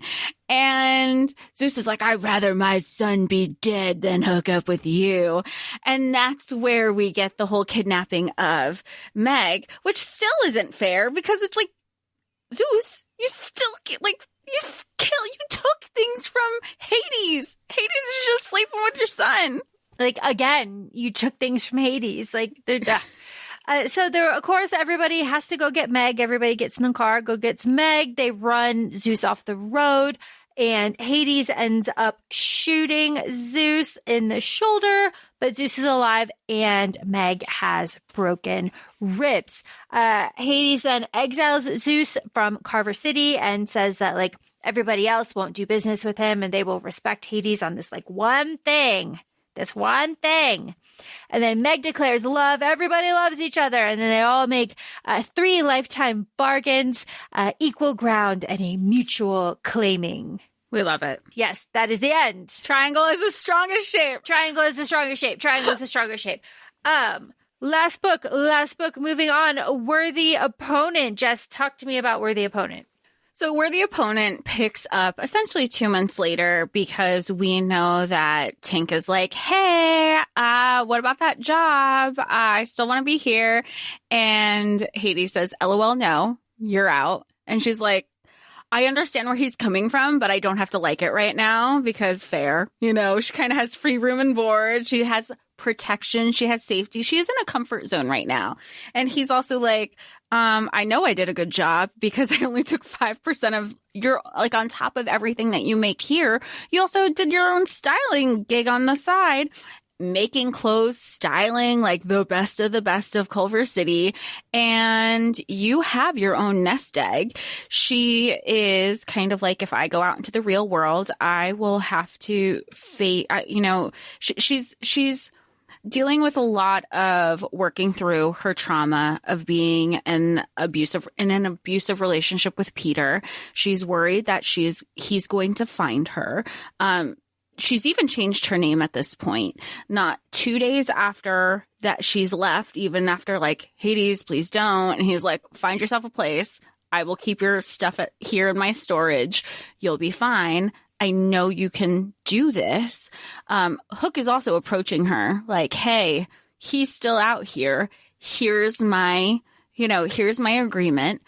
And Zeus is like, I'd rather my son be dead than hook up with you. And that's where we get the whole kidnapping of Meg, which still isn't fair, because it's like, Zeus, you still get like, you took things from Hades. Hades is just sleeping with your son. Like, again, you took things from Hades. Like, so there, of course, everybody has to go get Meg. Everybody gets in the car, go gets Meg. They run Zeus off the road, and Hades ends up shooting Zeus in the shoulder, but Zeus is alive and Meg has broken ribs. Hades then exiles Zeus from Carver City and says that like everybody else won't do business with him and they will respect Hades on this like one thing. This one thing. And then Meg declares love. Everybody loves each other. And then they all make 3 lifetime bargains, equal ground, and a mutual claiming. We love it. Yes, that is the end. Triangle is the strongest shape. Triangle is the strongest shape. Triangle is the strongest shape. Last book. Moving on. Worthy Opponent. Jess, talk to me about Worthy Opponent. So Worthy Opponent picks up essentially 2 months later because we know that Tink is like, hey, what about that job? I still want to be here. And Hades says, LOL, no, you're out. And she's like, I understand where he's coming from, but I don't have to like it right now because fair. You know, she kind of has free room and board. She has protection. She has safety. She is in a comfort zone right now. And he's also like, I know I did a good job because I only took 5% of your, like on top of everything that you make here. You also did your own styling gig on the side, making clothes, styling like the best of Culver City. And you have your own nest egg. She is kind of like, if I go out into the real world, I will have to she's dealing with a lot of working through her trauma of being in an abusive relationship with Peter. She's worried that he's going to find her. She's even changed her name at this point. Not 2 days after that she's left, even after like, Hades, please don't. And he's like, find yourself a place. I will keep your stuff here in my storage. You'll be fine. I know you can do this. Hook is also approaching her like, hey, he's still out here. Here's my agreement.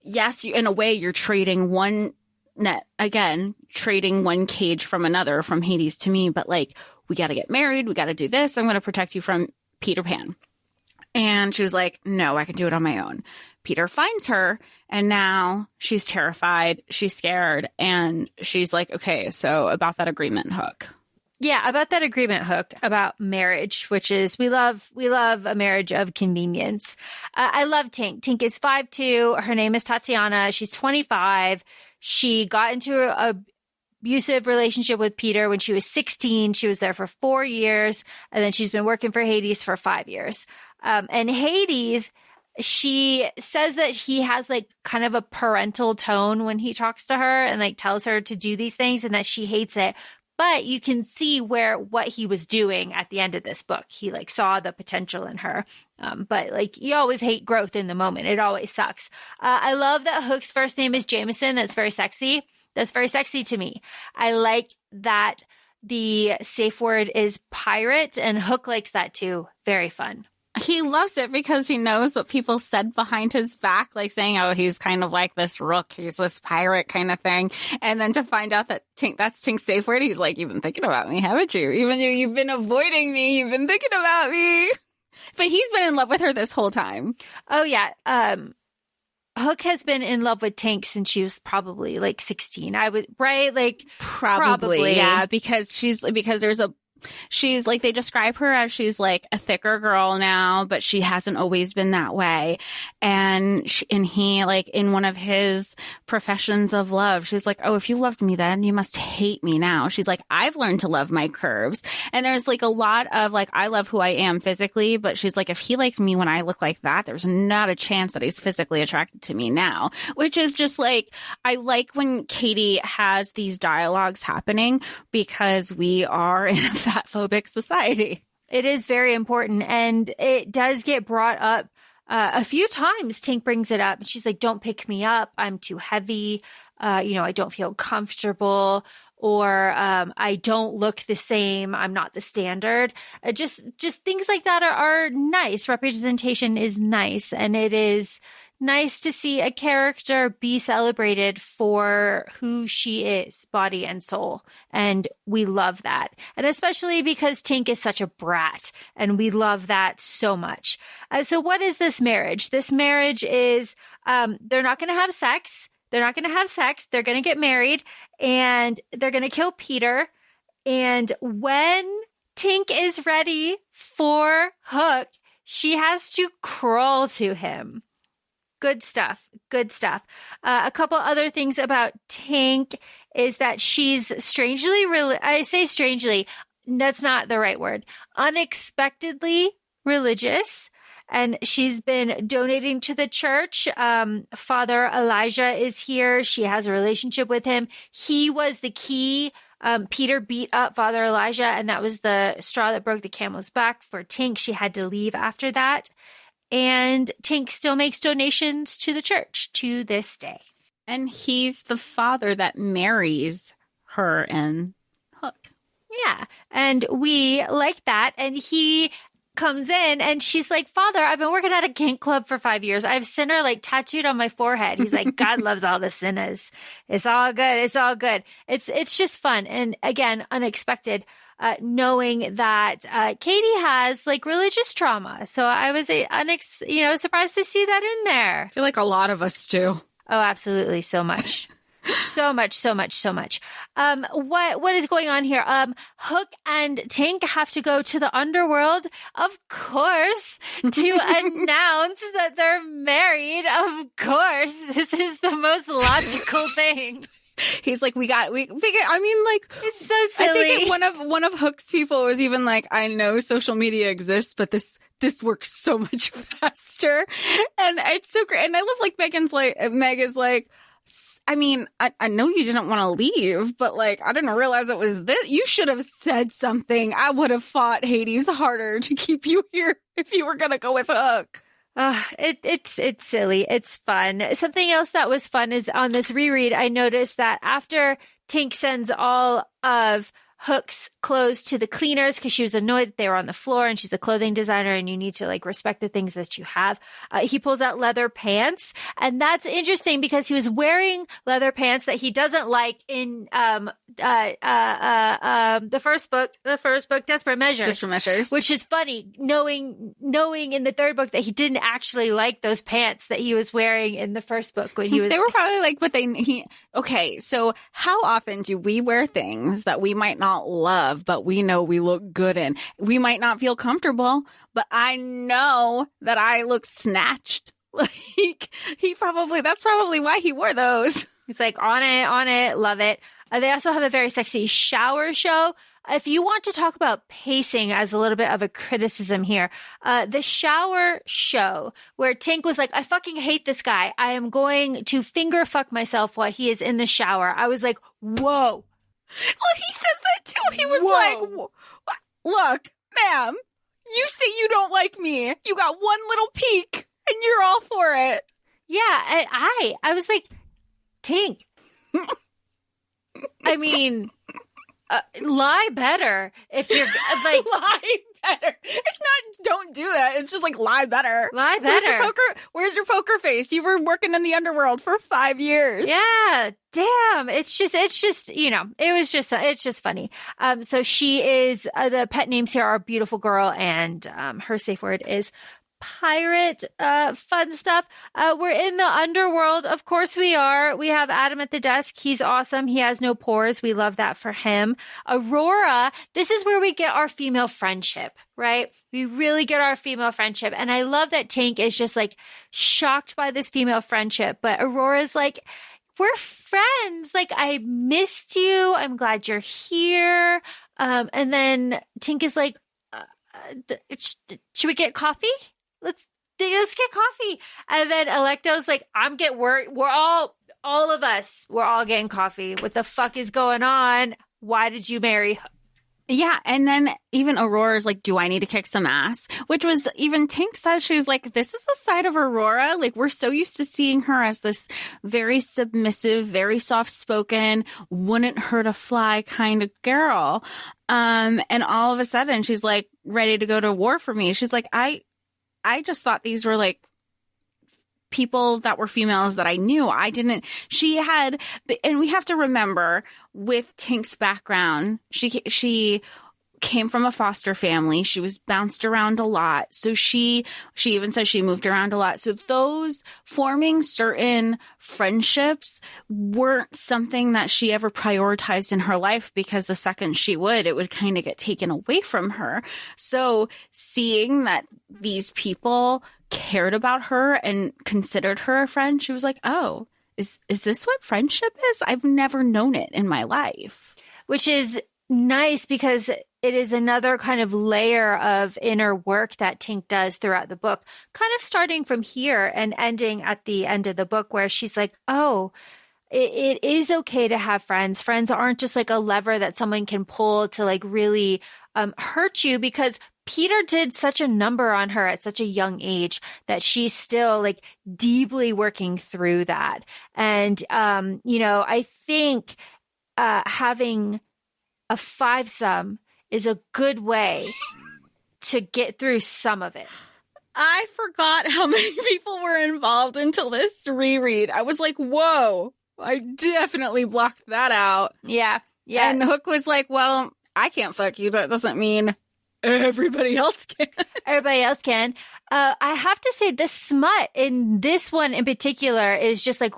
Yes, in a way, you're trading one cage from another, from Hades to me. But like, we got to get married. We got to do this. I'm going to protect you from Peter Pan. And she was like, no, I can do it on my own. Peter finds her and now she's terrified. She's scared. And she's like, okay, so about that agreement, Hook. Yeah, about that agreement, Hook, about marriage, which is we love a marriage of convenience. I love Tink. Tink is 5'2". Her name is Tatiana. She's 25. She got into an abusive relationship with Peter when she was 16. She was there for 4 years. And then she's been working for Hades for 5 years. And Hades, she says that he has like kind of a parental tone when he talks to her and like tells her to do these things and that she hates it. But you can see what he was doing at the end of this book. He like saw the potential in her. But like you always hate growth in the moment. It always sucks. I love that Hook's first name is Jameson. That's very sexy. That's very sexy to me. I like that the safe word is pirate and Hook likes that too. Very fun. He loves it because he knows what people said behind his back, like saying, oh, he's kind of like this rook. He's this pirate kind of thing. And then to find out that that's Tink's safe word, he's like, you've been thinking about me, haven't you? Even though you've been avoiding me, you've been thinking about me. But he's been in love with her this whole time. Oh, yeah. Hook has been in love with Tink since she was probably like 16. Right? Like probably. Yeah, because she's like, they describe her as she's like a thicker girl now, but she hasn't always been that way. And he, like, in one of his professions of love, she's like, oh, if you loved me then, you must hate me now. She's like, I've learned to love my curves. And there's like a lot of like, I love who I am physically, but she's like, if he liked me when I look like that, there's not a chance that he's physically attracted to me now, which is just like, I like when Katie has these dialogues happening because we are in a fat-phobic society. It is very important. And it does get brought up a few times. Tink brings it up and she's like, don't pick me up. I'm too heavy. I don't feel comfortable, or I don't look the same. I'm not the standard. Just things like that are nice. Representation is nice. And it is nice to see a character be celebrated for who she is, body and soul. And we love that. And especially because Tink is such a brat. And we love that so much. So what is this marriage? This marriage is, they're not going to have sex. They're not going to have sex. They're going to get married and they're going to kill Peter. And when Tink is ready for Hook, she has to crawl to him. Good stuff. Good stuff. A couple other things about Tink is that she's strangely, I say strangely, that's not the right word, unexpectedly religious. And she's been donating to the church. Father Elijah is here. She has a relationship with him. He was the key. Peter beat up Father Elijah, and that was the straw that broke the camel's back for Tink. She had to leave after that. And Tink still makes donations to the church to this day. And he's the father that marries her and Hook. Yeah. And we like that. And he comes in and she's like, Father, I've been working at a kink club for 5 years. I have sinner like tattooed on my forehead. He's like, God loves all the sinners. It's all good. It's all good. It's just fun. And again, unexpected, knowing that Katie has like religious trauma. So I was surprised to see that in there. I feel like a lot of us do. Oh, absolutely. So much. So much. What is going on here? Hook and Tink have to go to the Underworld, of course, to announce that they're married. Of course. This is the most logical thing. He's like, I mean, like, it's so silly. I think one of Hook's people was even like, I know social media exists, but this works so much faster. And it's so great. And I love like Meg is like, I mean, I know you didn't want to leave, but like, I didn't realize it was this. You should have said something. I would have fought Hades harder to keep you here if you were going to go with Hook. It's silly. It's fun. Something else that was fun is on this reread, I noticed that after Tink sends all of Hook's clothes to the cleaners because she was annoyed they were on the floor, and she's a clothing designer and you need to like respect the things that you have. He pulls out leather pants, and that's interesting because he was wearing leather pants that he doesn't like in the first book, Desperate Measures, which is funny knowing in the third book that he didn't actually like those pants that he was wearing in the first book when he was. They were probably like, okay. So how often do we wear things that we might not love, but we know we look good in? We might not feel comfortable, but I know that I look snatched. Like that's probably why he wore those. It's like on it, love it. They also have a very sexy shower show. If you want to talk about pacing as a little bit of a criticism here, the shower show where Tink was like, I fucking hate this guy. I am going to finger fuck myself while he is in the shower. I was like, whoa. Well, he says that too. He was like, look, ma'am, you say you don't like me. You got one little peek and you're all for it. Yeah. And I was like, Tink. I mean, lie better if you're like lie better. It's not don't do that. It's just like lie better. Lie better. Where's your poker face? You were working in the underworld for 5 years. Yeah. Damn. It's just it's just funny. So she is the pet names here are Beautiful Girl, and her safe word is pirate. Fun stuff. We're in the underworld. Of course we are. We have Adam at the desk. He's awesome. He has no pores. We love that for him. Aurora, this is where we get our female friendship, right? We really get our female friendship. And I love that Tink is just like shocked by this female friendship. But Aurora's like, we're friends. Like, I missed you. I'm glad you're here. And then Tink is like, should we get coffee? Let's get coffee. And then Electo's like, we're all of us, we're all getting coffee. What the fuck is going on? Why did you marry? Yeah. And then even Aurora's like, do I need to kick some ass? Which was even Tink says, she was like, this is a side of Aurora. Like, we're so used to seeing her as this very submissive, very soft spoken, wouldn't hurt a fly kind of girl. And all of a sudden she's like ready to go to war for me. She's like, I just thought these were like people that were females that I knew. And we have to remember with Tink's background, she came from a foster family. She was bounced around a lot. So she even says she moved around a lot. So those forming certain friendships weren't something that she ever prioritized in her life, because the second she would, it would kind of get taken away from her. So seeing that these people cared about her and considered her a friend, she was like, oh, is this what friendship is? I've never known it in my life. Which is nice, because it is another kind of layer of inner work that Tink does throughout the book, kind of starting from here and ending at the end of the book, where she's like, oh, it is okay to have friends. Friends aren't just like a lever that someone can pull to like really hurt you, because Peter did such a number on her at such a young age that she's still like deeply working through that. And, I think having a 5-some is a good way to get through some of it. I forgot how many people were involved until this reread. I was like, whoa, I definitely blocked that out. Yeah. And Hook was like, well, I can't fuck you. That doesn't mean everybody else can. Everybody else can. I have to say, the smut in this one in particular is just like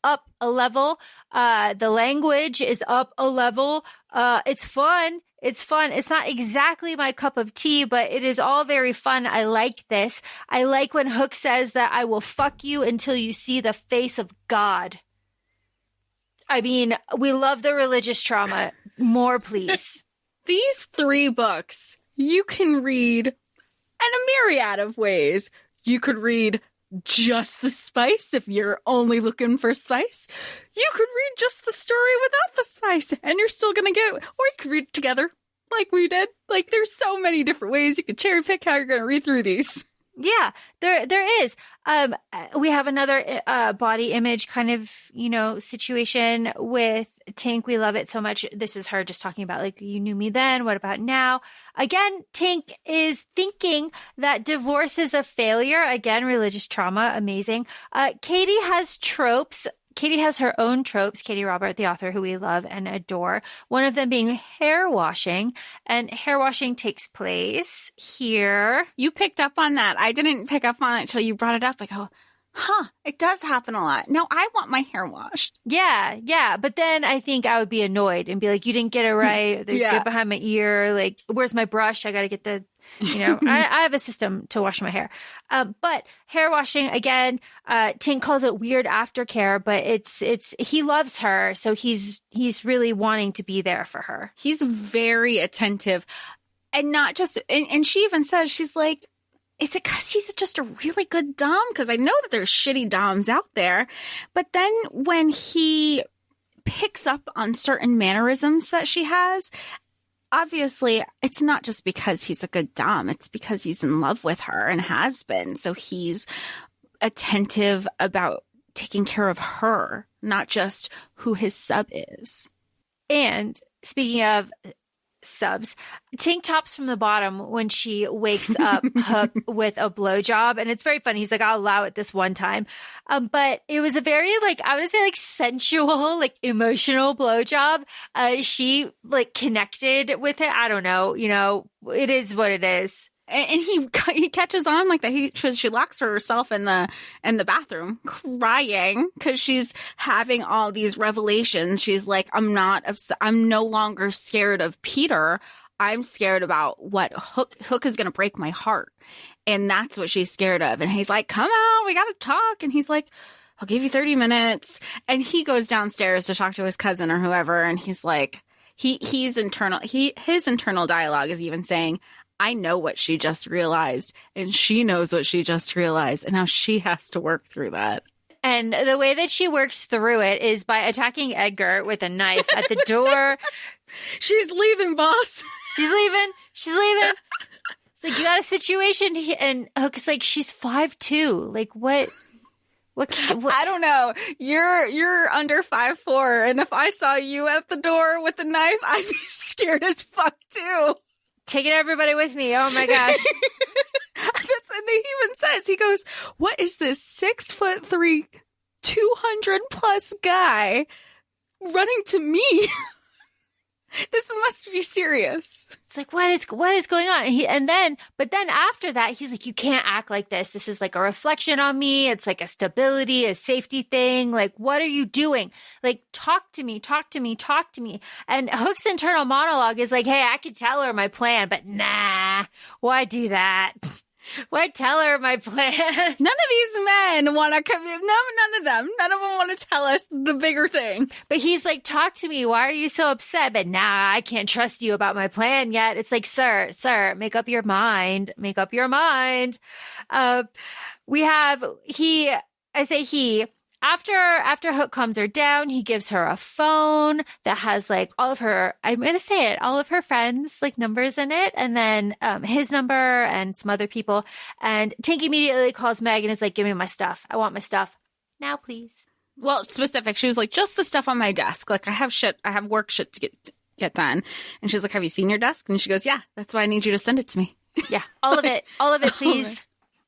up a level. The language is up a level. It's fun. It's not exactly my cup of tea, but it is all very fun. I like this. I like when Hook says that I will fuck you until you see the face of God. I mean, we love the religious trauma. More, please. These 3 books you can read in a myriad of ways. You could read just the spice if you're only looking for spice. You could read just the story without the spice and you're still going to get, or you could read it together like we did. Like, there's so many different ways you could cherry pick how you're going to read through these. Yeah, there is. We have another body image kind of, situation with Tink. We love it so much. This is her just talking about like, you knew me then. What about now? Again, Tink is thinking that divorce is a failure. Again, religious trauma. Amazing. Katie has tropes. Katie has her own tropes, Katie Robert, the author who we love and adore, one of them being hair washing. And hair washing takes place here. You picked up on that. I didn't pick up on it until you brought it up. I go, it does happen a lot. No, I want my hair washed. Yeah. But then I think I would be annoyed and be like, you didn't get it right. Get behind my ear. Like, where's my brush? I got to get the... I have a system to wash my hair. But hair washing, again, Tink calls it weird aftercare, but it's he loves her. So he's really wanting to be there for her. He's very attentive, and not just, and she even says, she's like, is it because he's just a really good dom? Because I know that there's shitty doms out there. But then when he picks up on certain mannerisms that she has, obviously, it's not just because he's a good dom. It's because he's in love with her and has been. So he's attentive about taking care of her, not just who his sub is. And speaking of subs, Tink tops from the bottom when she wakes up Hook with a blowjob. And it's very funny. He's like, I'll allow it this one time. But it was a very, I would say, sensual, emotional blowjob. She, connected with it. I don't know. It is what it is. And he catches on that she locks herself in the bathroom crying because she's having all these revelations. She's like, I'm no longer scared of Peter. I'm scared about what Hook is going to break my heart. And that's what she's scared of. And he's like, come on, we got to talk. And he's like, I'll give you 30 minutes. And he goes downstairs to talk to his cousin or whoever. And he's like, his internal dialogue is even saying, I know what she just realized, and she knows what she just realized, and now she has to work through that. And the way that she works through it is by attacking Edgar with a knife at the door. She's leaving, boss. She's leaving. It's like, you got a situation, and Hook's like, she's 5'2". What? I don't know. You're under 5'4", and if I saw you at the door with a knife, I'd be scared as fuck too. Taking everybody with me. Oh my gosh. And he even says, he goes, what is this 6'3", 200+ guy running to me? This must be serious. It's like, what is going on? But then after that, he's like, you can't act like this. This is like a reflection on me. It's like a stability, a safety thing. Like, what are you doing? Like, talk to me. And Hook's internal monologue is like, hey, I could tell her my plan, but nah, why do that? Why tell her my plan? None of these men want to come in. No, none of them. None of them want to tell us the bigger thing. But he's like, talk to me. Why are you so upset? But nah, I can't trust you about my plan yet. It's like, sir, make up your mind. After Hook calms her down, he gives her a phone that has like all of her friends, like numbers in it. And then his number and some other people. And Tink immediately calls Meg and is like, give me my stuff. I want my stuff now, please. Well, specific. She was like, just the stuff on my desk. Like I have work shit to get done. And she's like, have you seen your desk? And she goes, yeah, that's why I need you to send it to me. Yeah. All of it, please.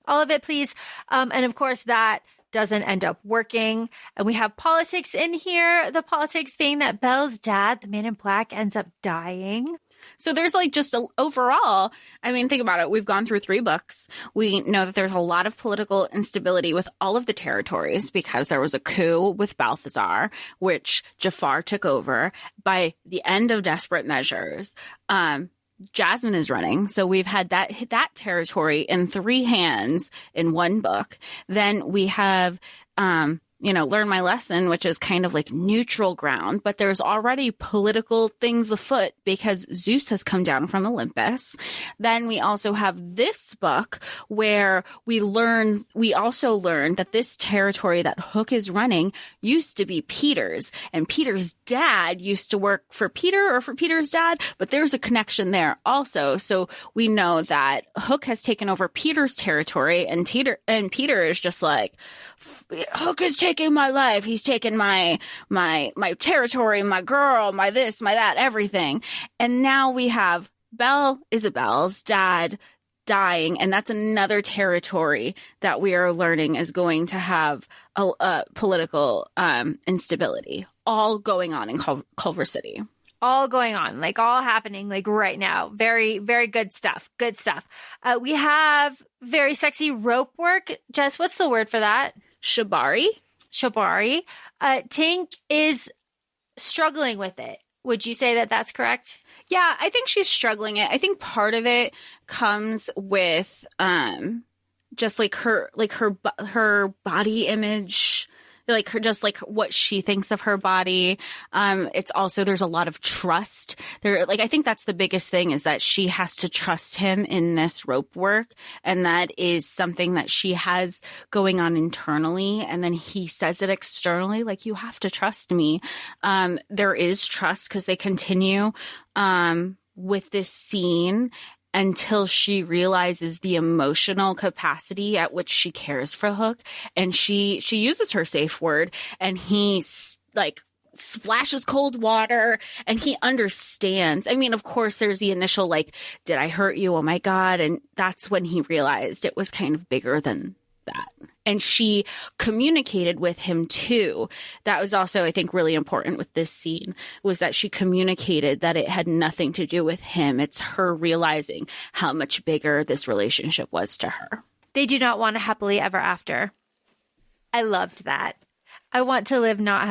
All of it, please. And of course that doesn't end up working. And we have politics in here. The politics being that Belle's dad, the man in black, ends up dying. So there's like just overall, I mean, think about it. We've gone through 3 books. We know that there's a lot of political instability with all of the territories because there was a coup with Balthazar, which Jafar took over. By the end of Desperate Measures, Jasmine is running. So we've had that territory in 3 hands in 1 book. Then we have, Learn My Lesson, which is kind of like neutral ground, but there's already political things afoot because Zeus has come down from Olympus. Then we also have this book where we also learn that this territory that Hook is running used to be Peter's, and Peter's dad used to work for Peter or for Peter's dad, but there's a connection there also. So we know that Hook has taken over Peter's territory, and Peter is just like, Hook is taking my life. He's taken my territory, my girl, my this, my that, everything. And now we have Isabel's dad dying, and that's another territory that we are learning is going to have a political instability, all going on in Culver City. All going on, like all happening, like right now. Very, very good stuff. Good stuff. We have very sexy rope work. Jess, what's the word for that? Shibari. Tink is struggling with it. Would you say that that's correct? Yeah, I think she's struggling it. I think part of it comes with just like her body image, like her, just like what she thinks of her body. It's also, there's a lot of trust there. Like, I think that's the biggest thing is that she has to trust him in this rope work. And that is something that she has going on internally. And then he says it externally, like, you have to trust me. There is trust because they continue, with this scene until she realizes the emotional capacity at which she cares for Hook. And she uses her safe word, and he like splashes cold water, and he understands. I mean, of course, there's the initial, like, did I hurt you? Oh my God. And that's when he realized it was kind of bigger than that. And she communicated with him too. That was also, I think, really important with this scene, was that she communicated that it had nothing to do with him. It's her realizing how much bigger this relationship was to her. They do not want a happily ever after. I loved that. I want to live not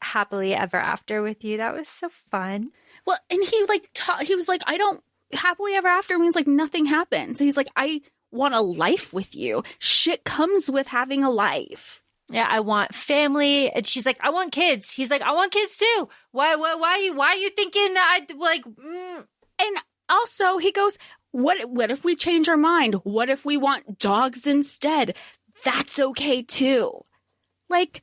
happily ever after with you. That was so fun. Well, and he was like, I don't, happily ever after means like nothing happened. So he's like, I want a life with you. Shit comes with having a life. Yeah, I want family. And she's like, I want kids. He's like, I want kids too. Why are you thinking that I like? And also he goes, what if we change our mind? What if we want dogs instead? That's okay too. Like,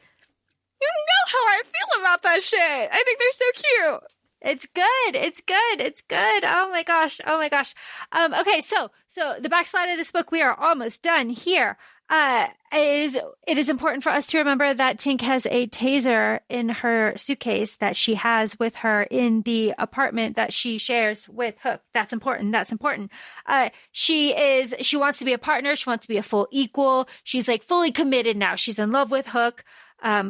you know how I feel about that shit. I think they're so cute. It's good. Oh my gosh. Okay, so the backslide of this book, we are almost done here. It is important for us to remember that Tink has a taser in her suitcase that she has with her in the apartment that she shares with Hook. That's important. She wants to be a partner. She wants to be a full equal. She's like fully committed now. She's in love with Hook.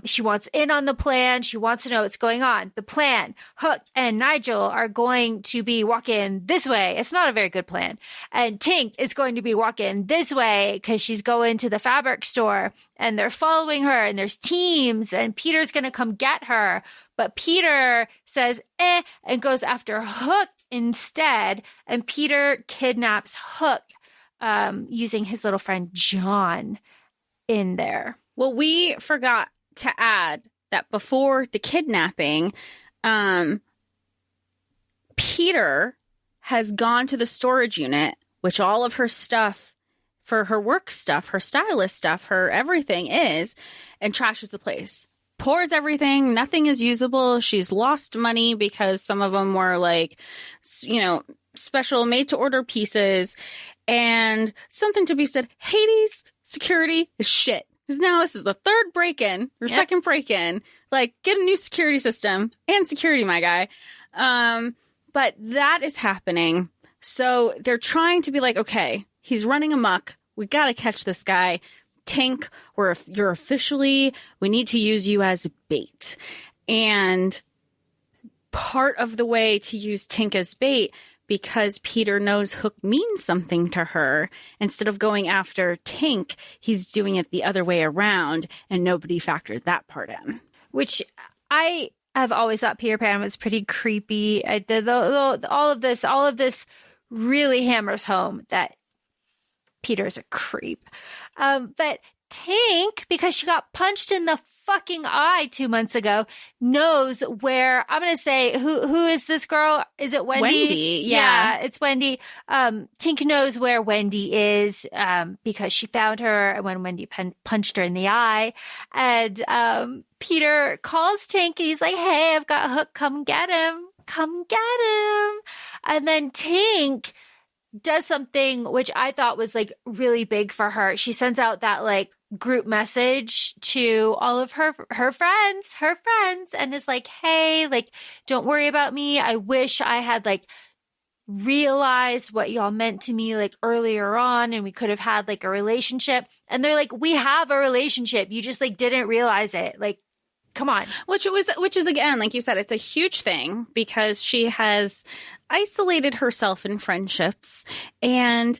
She wants in on the plan. She wants to know what's going on. The plan, Hook and Nigel are going to be walking this way. It's not a very good plan. And Tink is going to be walking this way because she's going to the fabric store, and they're following her, and there's teams, and Peter's going to come get her. But Peter says, and goes after Hook instead. And Peter kidnaps Hook, using his little friend John in there. Well, we forgot to add that before the kidnapping, Peter has gone to the storage unit, which all of her stuff for her work stuff, her stylist stuff, her everything is, and trashes the place. Pours everything. Nothing is usable. She's lost money because some of them were like, special made to order pieces. And something to be said, Hades security is shit. Because now this is the third break-in or second break-in. Like, get a new security system and security, my guy. But that is happening. So they're trying to be like, okay, he's running amok. We got to catch this guy. Tink, we need to use you as bait. And part of the way to use Tink as bait, because Peter knows Hook means something to her, instead of going after Tink, he's doing it the other way around, and nobody factored that part in. Which I have always thought Peter Pan was pretty creepy. All of this really hammers home that Peter's a creep. But Tink, because she got punched in the fucking eye 2 months ago, knows where, I'm going to say, who is this girl? Is it Wendy? Wendy, yeah. It's Wendy. Tink knows where Wendy is, because she found her when Wendy punched her in the eye. And, Peter calls Tink and he's like, hey, I've got Hook. Come get him. And then Tink does something which I thought was like really big for her. She sends out that like group message to all of her friends, and is like, hey, like, don't worry about me. I wish I had like realized what y'all meant to me like earlier on, and we could have had like a relationship. And they're like, we have a relationship. You just like didn't realize it. Like, come on. Which is again, like you said, it's a huge thing because she has isolated herself in friendships. And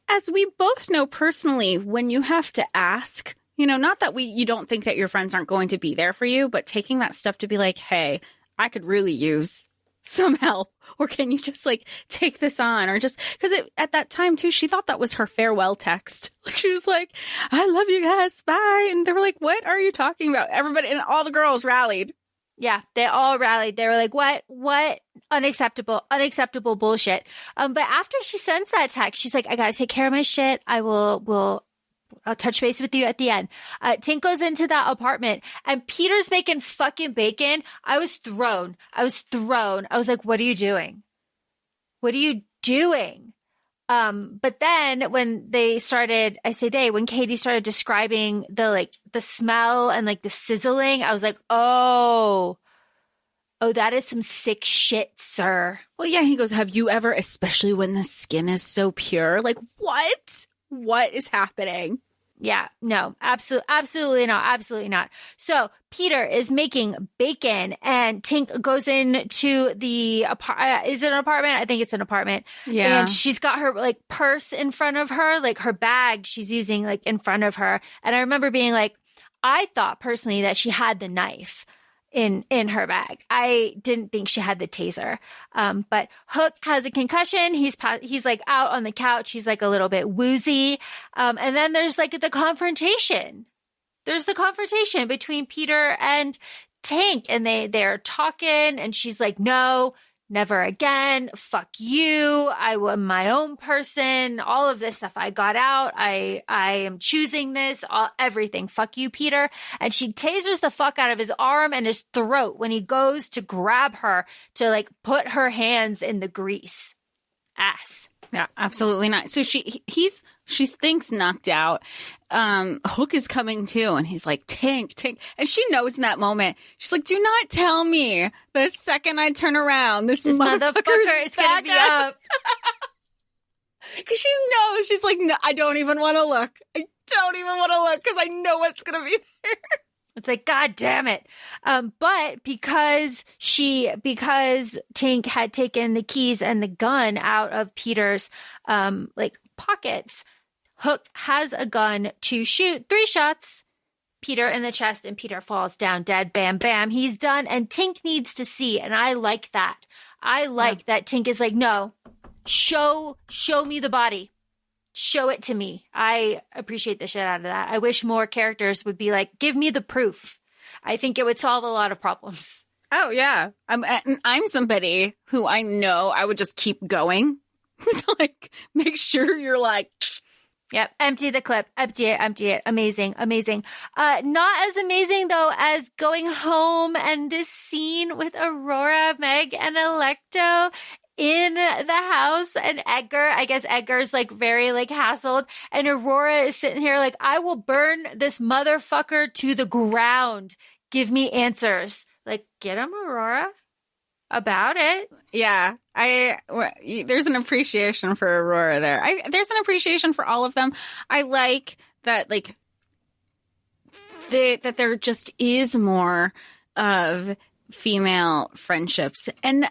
as we both know personally, when you have to ask, not that you don't think that your friends aren't going to be there for you, but taking that step to be like, hey, I could really use some help, or can you just like take this on, or just because at that time too, she thought that was her farewell text. Like she was like, I love you guys, bye. And they were like, what are you talking about? Everybody and all the girls rallied. Yeah, they all rallied. They were like, what? Unacceptable bullshit. But after she sends that text, she's like, I gotta take care of my shit. I'll touch base with you at the end. Tink goes into that apartment and Peter's making fucking bacon. I was thrown. I was like, what are you doing? But then when when Katie started describing the smell and like the sizzling, I was like, oh, that is some sick shit, sir. Well, yeah, he goes, have you ever, especially when the skin is so pure? Like, what is happening? Yeah, no, absolutely not. So Peter is making bacon and Tink goes into the is it an apartment? I think it's an apartment. Yeah. And she's got her like purse in front of her, like her bag she's using like in front of her. And I remember being like, I thought personally that she had the knife in her bag. I didn't think she had the taser. But Hook has a concussion. He's like out on the couch. He's like a little bit woozy. And then there's like the confrontation. There's the confrontation between Peter and Tink, and they're talking, and she's like, no, never again. Fuck you. I am my own person. All of this stuff I got out. I am choosing this, everything. Fuck you, Peter. And she tasers the fuck out of his arm and his throat when he goes to grab her to like put her hands in the grease. Ass. Yeah, absolutely not. So she thinks knocked out. Hook is coming too, and he's like, Tink. And she knows in that moment, she's like, do not tell me the second I turn around, this motherfucker is going to be up. Because she's like, no, I don't even want to look. Because I know what's going to be there. It's like, God damn it. But because Tink had taken the keys and the gun out of Peter's pockets, Hook has a gun to shoot 3 shots, Peter in the chest, and Peter falls down dead. Bam, bam. He's done. And Tink needs to see. And I like that. I like that Tink is like, no, show me the body. Show it to me. I appreciate the shit out of that. I wish more characters would be like, give me the proof. I think it would solve a lot of problems. Oh, yeah. I'm somebody who I know I would just keep going. Like, make sure you're like... Yep. Empty the clip. Empty it. Amazing. Not as amazing, though, as going home and this scene with Aurora, Meg, and Electo in the house, and I guess Edgar's like very like hassled, and Aurora is sitting here like, I will burn this motherfucker to the ground. Give me answers. Like, get him, Aurora. About it. Yeah. There's an appreciation for Aurora there. There's an appreciation for all of them. I like that, like, that there just is more of female friendships. And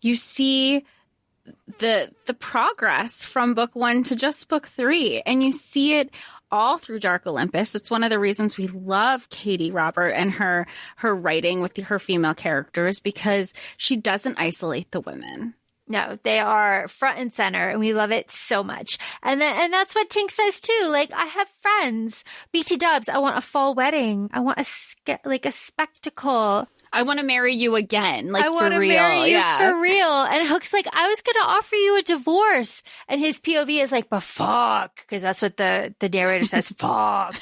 you see the progress from book 1 to just book 3, and you see it all through Dark Olympus. It's one of the reasons we love Katie Robert and her writing with her female characters, because she doesn't isolate the women. No, they are front and center, and we love it so much. And that's what Tink says too. Like, I have friends. BT Dubs, I want a fall wedding. I want a spectacle. I want to marry you again, like, I for real. Marry you for real. And Hook's like, I was going to offer you a divorce. And his POV is like, but fuck. Because that's what the narrator says, fuck.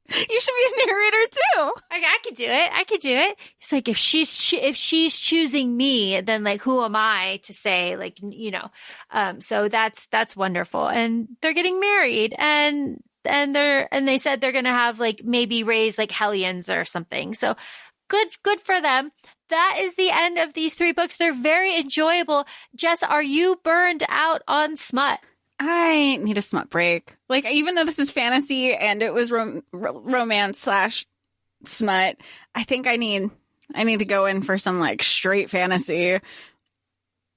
You should be a narrator too. I could do it. It's like, if she's choosing me, then like, who am I to say, like, you know? So that's wonderful. And they're getting married, and they said they're going to have like maybe raise like hellions or something. So good for them. That is the end of these 3 books. They're very enjoyable. Jess, are you burned out on smut? I need a smut break. Like, even though this is fantasy and it was romance / smut, I think I need to go in for some like straight fantasy.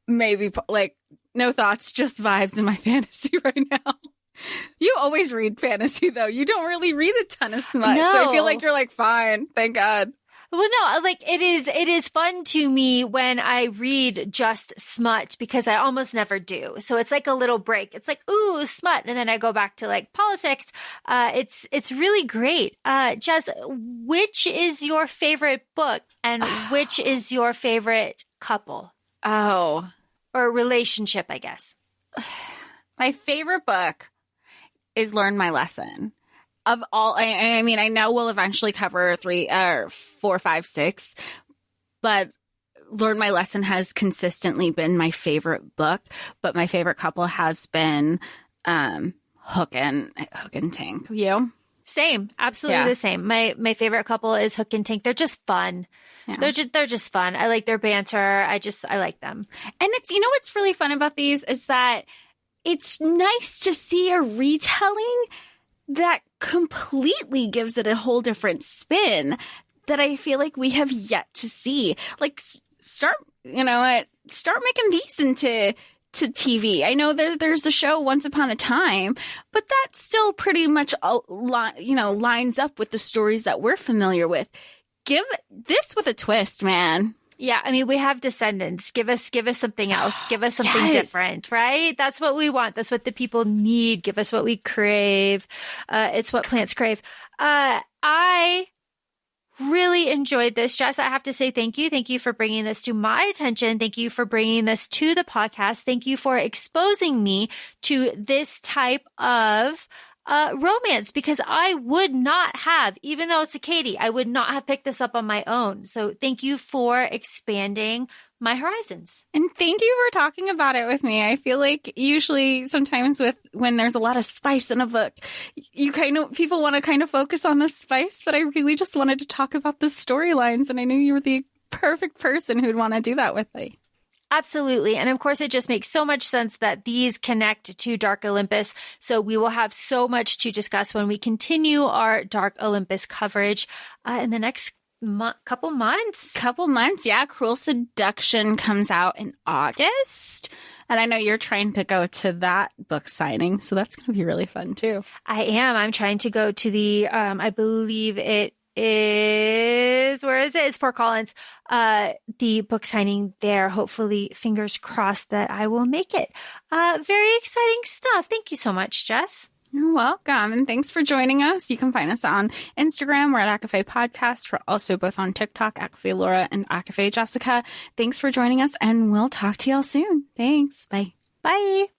Maybe like no thoughts, just vibes in my fantasy right now. You always read fantasy though. You don't really read a ton of smut. No. So I feel like you're like, fine, thank God. Well, no, like it is fun to me when I read just smut, because I almost never do. So it's like a little break. It's like, ooh, smut. And then I go back to like politics. It's really great. Jess, which is your favorite book, and which is your favorite couple? Oh, or relationship, I guess. My favorite book is Learn My Lesson. Of all, I mean, I know we'll eventually cover 3, 4, 5, 6, but Learn My Lesson has consistently been my favorite book. But my favorite couple has been Hook and Tink. You? Same, absolutely the same. My favorite couple is Hook and Tink. They're just fun. Yeah. They're just fun. I like their banter. I like them. And it's, you know, what's really fun about these is that it's nice to see a retelling that completely gives it a whole different spin that I feel like we have yet to see. Like, start making these into TV. I know there's the show Once Upon a Time, but that still pretty much lines up with the stories that we're familiar with. Give this with a twist, man. Yeah, I mean, we have Descendants. Give us something else. Give us something different, right? That's what we want. That's what the people need. Give us what we crave. It's what plants crave. I really enjoyed this, Jess. I have to say thank you. Thank you for bringing this to my attention. Thank you for bringing this to the podcast. Thank you for exposing me to this type of romance, because I would not have, even though it's a Katie, I would not have picked this up on my own. So thank you for expanding my horizons. And thank you for talking about it with me. I feel like usually sometimes when there's a lot of spice in a book, people want to kind of focus on the spice, but I really just wanted to talk about the storylines, and I knew you were the perfect person who'd want to do that with me. Absolutely. And of course, it just makes so much sense that these connect to Dark Olympus. So we will have so much to discuss when we continue our Dark Olympus coverage in the next couple months. Yeah. Cruel Seduction comes out in August. And I know you're trying to go to that book signing. So that's going to be really fun too. I am. I'm trying to go to the, I believe it is, where is it? It's Fort Collins. The book signing there. Hopefully, fingers crossed that I will make it. Very exciting stuff. Thank you so much, Jess. You're welcome. And thanks for joining us. You can find us on Instagram. We're at ACOFAE Podcast. We're also both on TikTok, ACOFAE Laura and ACOFAE Jessica. Thanks for joining us, and we'll talk to y'all soon. Thanks. Bye. Bye.